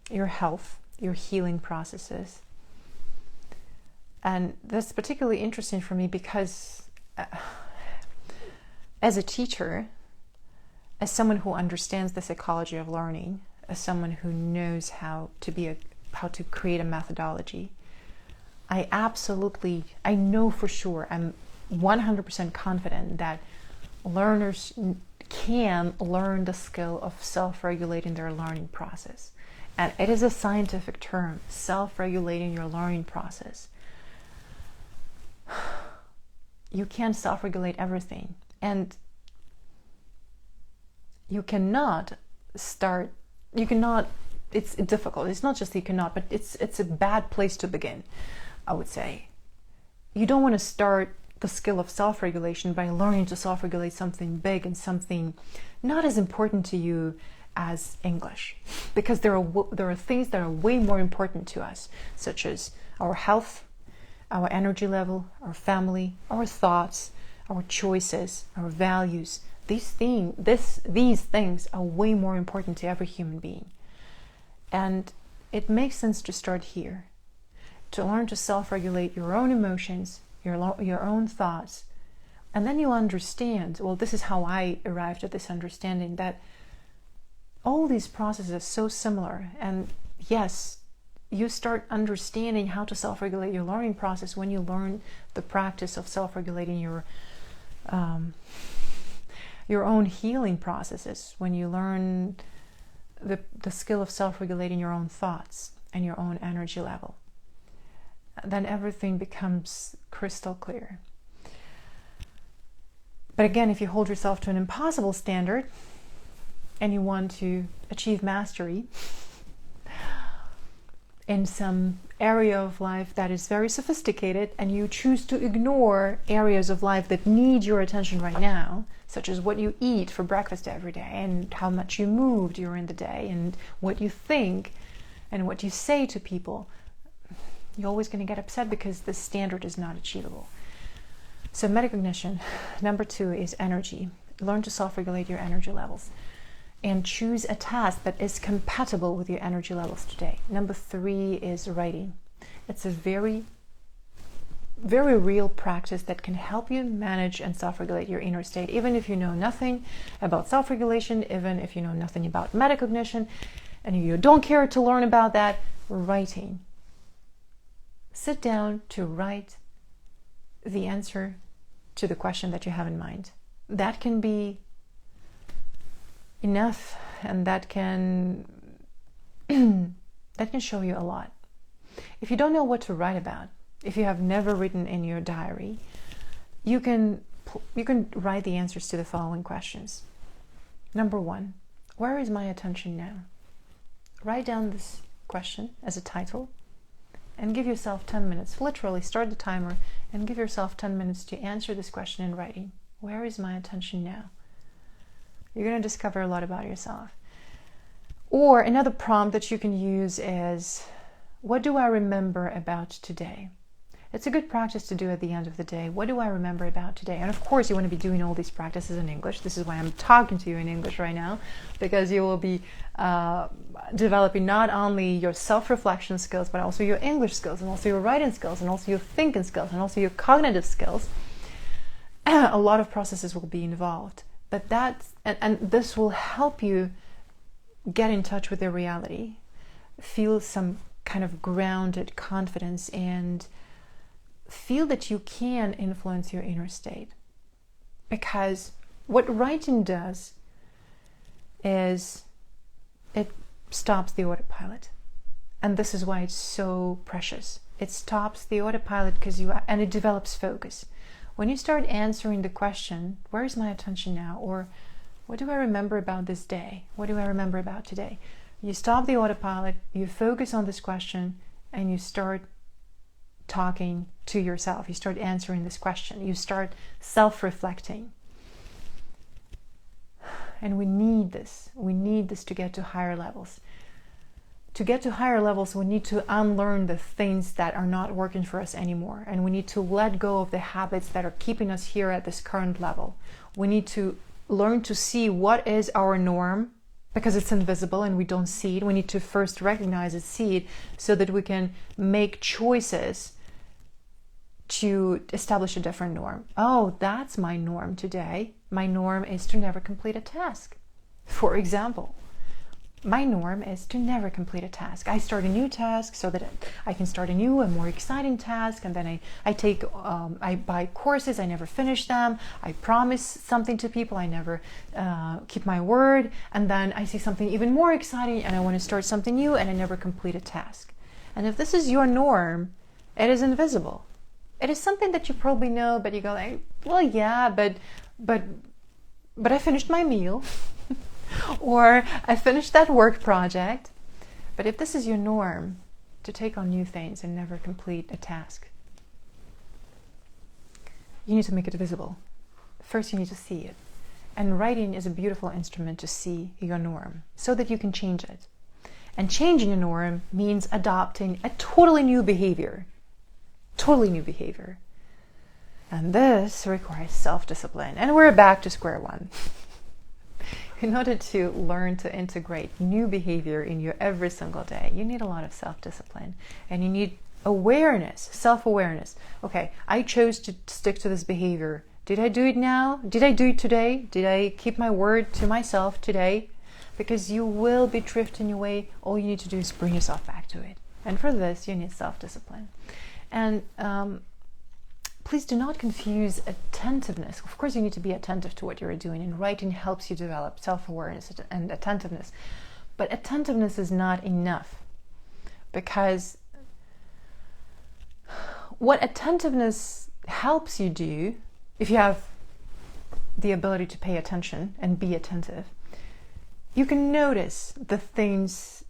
Speaker 1: your health, your healing processes. And that's particularly interesting for me because as a teacher, as someone who understands the psychology of learning, as someone who knows how to create a methodology, I know for sure, I'm 100% confident that learners can learn the skill of self-regulating their learning process. And it is a scientific term, self-regulating your learning process. You can't self-regulate everything. And it's difficult. It's not just you cannot, but it's a bad place to begin, I would say. You don't want to start the skill of self-regulation by learning to self-regulate something big and something not as important to you as English, because there are things that are way more important to us, such as our health, our energy level, our family, our thoughts, our choices, our values. These things are way more important to every human being. And it makes sense to start here, to learn to self-regulate your own emotions, your own thoughts. And then you'll understand, well, this is how I arrived at this understanding, that all these processes are so similar. And yes, you start understanding how to self-regulate your learning process when you learn the practice of self-regulating your own healing processes, when you learn the skill of self-regulating your own thoughts and your own energy level. Then everything becomes crystal clear. But again, if you hold yourself to an impossible standard and you want to achieve mastery in some area of life that is very sophisticated, and you choose to ignore areas of life that need your attention right now, such as what you eat for breakfast every day, and how much you move during the day, and what you think and what you say to people, you're always going to get upset because the standard is not achievable. So metacognition, number 2, is energy. Learn to self-regulate your energy levels and choose a task that is compatible with your energy levels today. Number 3 is writing. It's a very, very real practice that can help you manage and self-regulate your inner state, even if you know nothing about self-regulation, even if you know nothing about metacognition, and you don't care to learn about that. Writing. Sit down to write the answer to the question that you have in mind. That can be enough, and that can show you a lot. If you don't know what to write about, if you have never written in your diary, you can write the answers to the following questions. Number 1, where is my attention now? Write down this question as a title and give yourself 10 minutes. Literally start the timer and give yourself 10 minutes to answer this question in writing. Where is my attention now? You're going to discover a lot about yourself. Or another prompt that you can use is, what do I remember about today? It's a good practice to do at the end of the day. What do I remember about today? And of course, you want to be doing all these practices in English. This is why I'm talking to you in English right now, because you will be developing not only your self-reflection skills, but also your English skills, and also your writing skills, and also your thinking skills, and also your cognitive skills. A lot of processes will be involved. But and this will help you get in touch with the reality, feel some kind of grounded confidence, and feel that you can influence your inner state. Because What writing does is it stops the autopilot. And this is why it's so precious. It stops the autopilot and it develops focus. When you start answering the question, where is my attention now? Or what do I remember about this day? What do I remember about today? You stop the autopilot, you focus on this question, and you start talking to yourself. You start answering this question. You start self-reflecting. And we need this. We need this to get to higher levels. To get to higher levels, we need to unlearn the things that are not working for us anymore. And we need to let go of the habits that are keeping us here at this current level. We need to learn to see what is our norm, because it's invisible and we don't see it. We need to first recognize it, see it, so that we can make choices to establish a different norm. Oh, that's my norm today. My norm is to never complete a task. For example, my norm is to never complete a task. I start a new task so that I can start a new and more exciting task, and then I buy courses, I never finish them. I promise something to people, I never keep my word, and then I see something even more exciting and I want to start something new and I never complete a task. And if this is your norm, it is invisible. It is something that you probably know, but you go like, well, yeah, but I finished my meal. Or I finished that work project. But if this is your norm, to take on new things and never complete a task, you need to make it visible. First, you need to see it. And writing is a beautiful instrument to see your norm so that you can change it. And changing a norm means adopting a totally new behavior. Totally new behavior. And this requires self-discipline. And we're back to square one. In order to learn to integrate new behavior in your every single day, you need a lot of self-discipline. And you need awareness, self-awareness. Okay, I chose to stick to this behavior. Did I do it now? Did I do it today? Did I keep my word to myself today? Because you will be drifting away. All you need to do is bring yourself back to it. And for this, you need self-discipline. And please do not confuse attentiveness. Of course, you need to be attentive to what you're doing, and writing helps you develop self-awareness and attentiveness. But attentiveness is not enough, because what attentiveness helps you do, if you have the ability to pay attention and be attentive, you can notice the things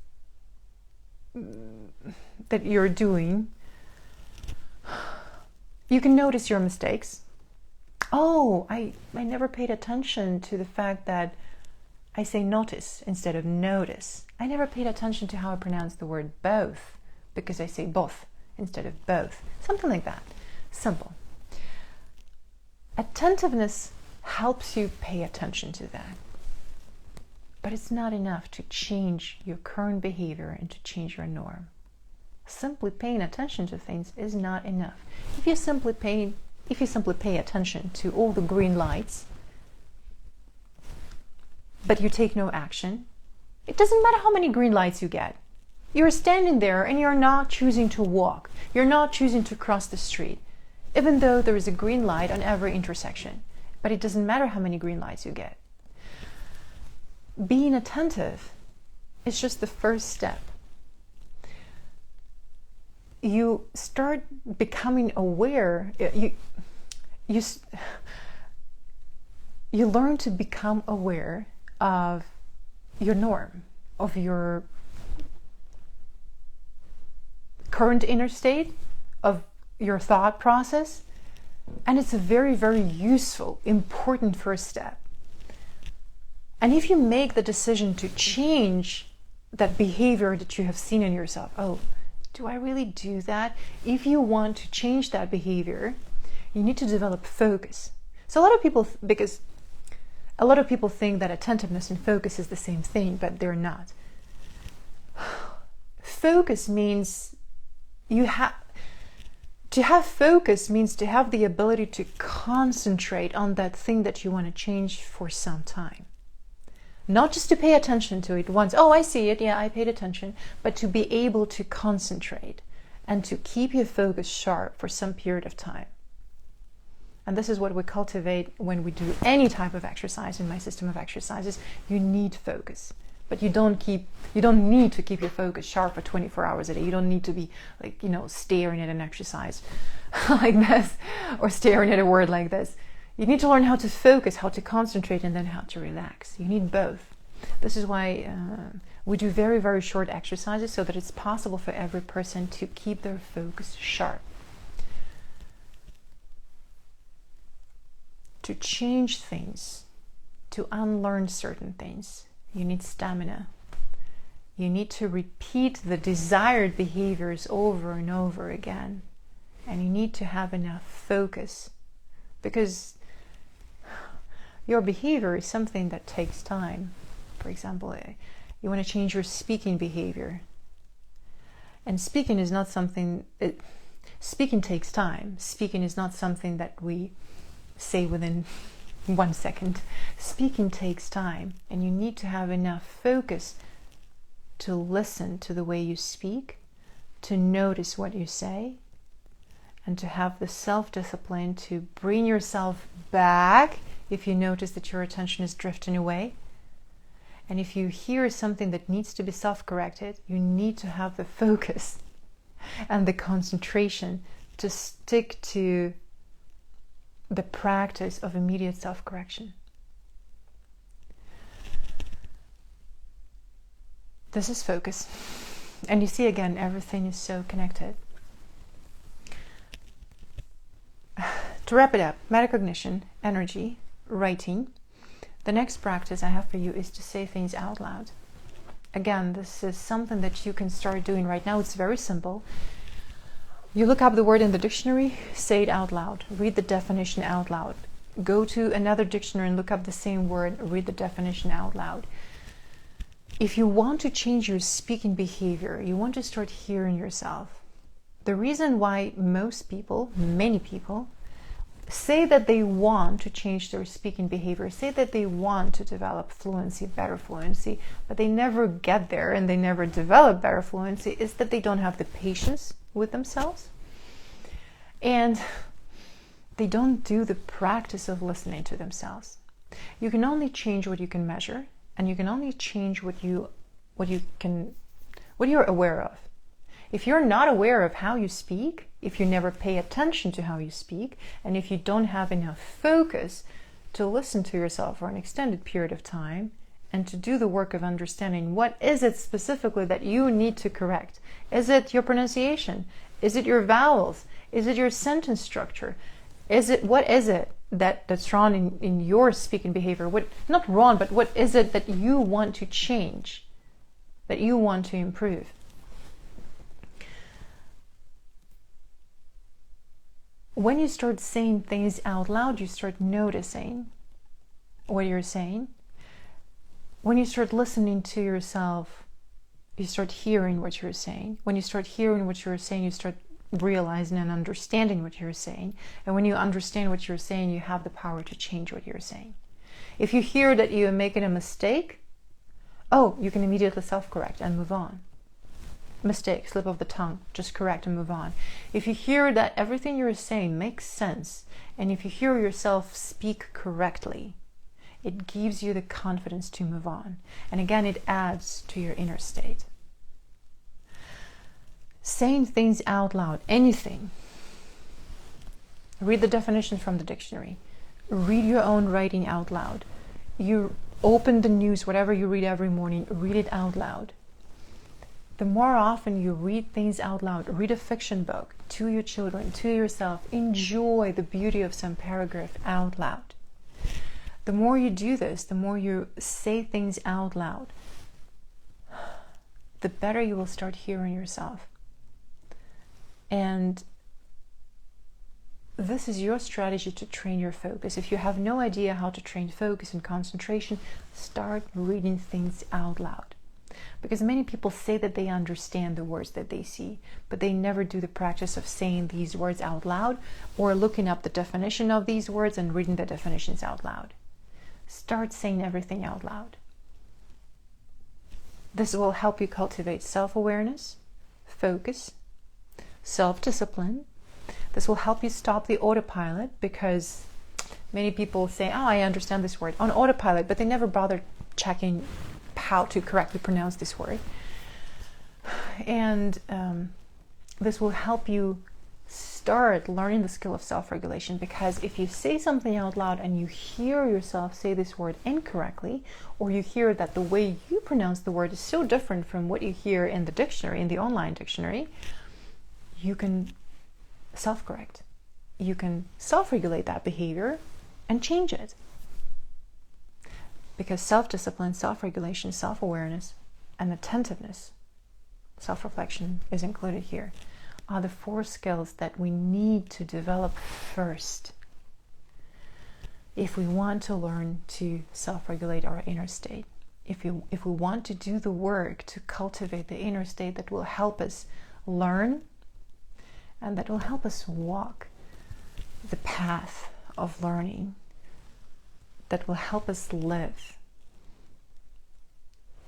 Speaker 1: that you're doing. You can notice your mistakes. Oh, I never paid attention to the fact that I say notice instead of notice. I never paid attention to how I pronounce the word both, because I say both instead of both. Something like that. Simple. Attentiveness helps you pay attention to that. But it's not enough to change your current behavior and to change your norm. Simply paying attention to things is not enough. If you simply pay attention to all the green lights, but you take no action, it doesn't matter how many green lights you get. You're standing there and you're not choosing to walk. You're not choosing to cross the street, even though there is a green light on every intersection. But it doesn't matter how many green lights you get. Being attentive is just the first step. You start becoming aware. You learn to become aware of your norm, of your current inner state, of your thought process, and it's a very, very useful, important first step. And if you make the decision to change that behavior that you have seen in yourself, oh, do I really do that? If you want to change that behavior, you need to develop focus. So a lot of people think that attentiveness and focus is the same thing, but they're not. Focus means to have focus means to have the ability to concentrate on that thing that you want to change for some time. Not just to pay attention to it once, oh, I see it, yeah, I paid attention, but to be able to concentrate and to keep your focus sharp for some period of time. And this is what we cultivate when we do any type of exercise in my system of exercises. You need focus. But you don't need to keep your focus sharp for 24 hours a day. You don't need to be like, staring at an exercise like this or staring at a word like this. You need to learn how to focus, how to concentrate, and then how to relax. You need both. This is why we do very, very short exercises so that it's possible for every person to keep their focus sharp. To change things, to unlearn certain things, you need stamina. You need to repeat the desired behaviors over and over again. And you need to have enough focus, because your behavior is something that takes time. For example, you want to change your speaking behavior. And speaking is not something, speaking takes time. Speaking is not something that we say within 1 second. Speaking takes time, and you need to have enough focus to listen to the way you speak, to notice what you say, and to have the self-discipline to bring yourself back if you notice that your attention is drifting away. And if you hear something that needs to be self-corrected, you need to have the focus and the concentration to stick to the practice of immediate self-correction. This is focus. And you see, again, everything is so connected. To wrap it up, metacognition, energy, writing. The next practice I have for you is to say things out loud. Again, this is something that you can start doing right now. It's very simple. You look up the word in the dictionary, say it out loud, read the definition out loud. Go to another dictionary and look up the same word, read the definition out loud. If you want to change your speaking behavior, you want to start hearing yourself. The reason why most people, many people, say that they want to change their speaking behavior, say that they want to develop fluency, better fluency, but they never get there and they never develop better fluency, is that they don't have the patience with themselves, and they don't do the practice of listening to themselves. You can only change what you can measure, and you can only change what you're aware of. If you're not aware of how you speak, if you never pay attention to how you speak, and if you don't have enough focus to listen to yourself for an extended period of time, and to do the work of understanding what is it specifically that you need to correct. Is it your pronunciation? Is it your vowels? Is it your sentence structure? What is it that's wrong in your speaking behavior? Not wrong, but what is it that you want to change, that you want to improve? When you start saying things out loud, you start noticing what you're saying. When you start listening to yourself, you start hearing what you're saying. When you start hearing what you're saying, you start realizing and understanding what you're saying. And when you understand what you're saying, you have the power to change what you're saying. If you hear that you're making a mistake, you can immediately self-correct and move on. Mistake, slip of the tongue, just correct and move on. If you hear that everything you're saying makes sense, and if you hear yourself speak correctly, it gives you the confidence to move on. And again, it adds to your inner state. Saying things out loud, anything. Read the definition from the dictionary. Read your own writing out loud. You open the news, whatever you read every morning, read it out loud. The more often you read things out loud, read a fiction book to your children, to yourself, enjoy the beauty of some paragraph out loud. The more you do this, the more you say things out loud, the better you will start hearing yourself. And this is your strategy to train your focus. If you have no idea how to train focus and concentration, start reading things out loud. Because many people say that they understand the words that they see, but they never do the practice of saying these words out loud or looking up the definition of these words and reading the definitions out loud. Start saying everything out loud. This will help you cultivate self-awareness, focus, self-discipline. This will help you stop the autopilot, because many people say, oh, I understand this word on autopilot, but they never bother checking how to correctly pronounce this word. And this will help you start learning the skill of self-regulation, because if you say something out loud and you hear yourself say this word incorrectly, or you hear that the way you pronounce the word is so different from what you hear in the dictionary, in the online dictionary, you can self-correct. You can self-regulate that behavior and change it. Because self-discipline, self-regulation, self-awareness, and attentiveness, self-reflection is included here, are the 4 skills that we need to develop first if we want to learn to self-regulate our inner state. If we want to do the work to cultivate the inner state that will help us learn and that will help us walk the path of learning, that will help us live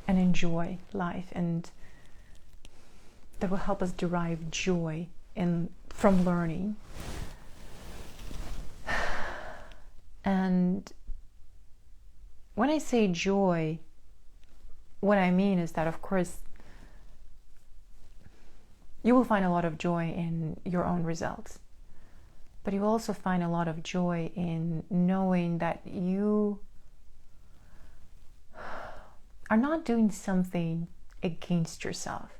Speaker 1: and enjoy life, and that will help us derive joy from learning. And when I say joy, what I mean is that, of course, you will find a lot of joy in your own results, but you will also find a lot of joy in knowing that you are not doing something against yourself.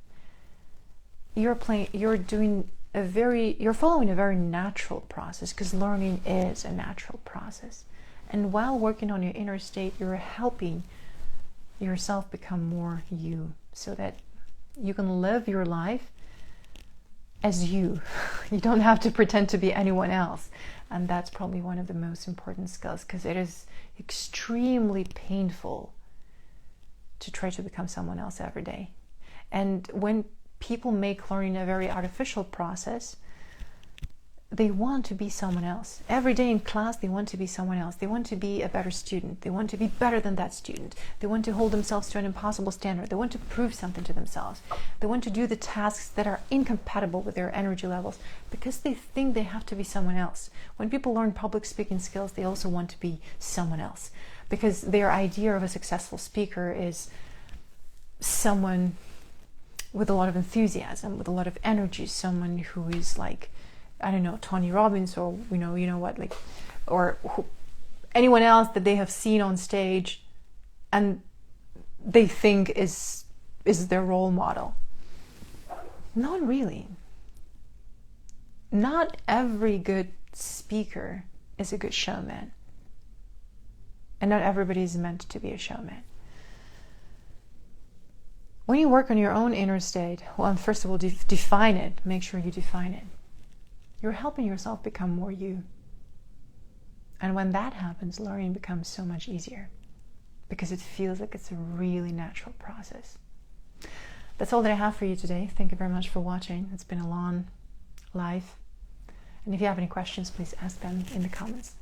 Speaker 1: You're following a very natural process, because learning is a natural process. And while working on your inner state, you're helping yourself become more you, so that you can live your life as you. You don't have to pretend to be anyone else. And that's probably one of the most important skills, because it is extremely painful to try to become someone else every day. And when people make learning a very artificial process, they want to be someone else. Every day in class, they want to be someone else. They want to be a better student. They want to be better than that student. They want to hold themselves to an impossible standard. They want to prove something to themselves. They want to do the tasks that are incompatible with their energy levels, because they think they have to be someone else. When people learn public speaking skills, they also want to be someone else, because their idea of a successful speaker is someone with a lot of enthusiasm, with a lot of energy, someone who is like, I don't know, Tony Robbins, or you know what, like, or anyone else that they have seen on stage and they think is their role model. Not really. Not every good speaker is a good showman, and not everybody is meant to be a showman. When you work on your own inner state, well, first of all, define it. Make sure you define it. You're helping yourself become more you. And when that happens, learning becomes so much easier, because it feels like it's a really natural process. That's all that I have for you today. Thank you very much for watching. It's been a long live. And if you have any questions, please ask them in the comments.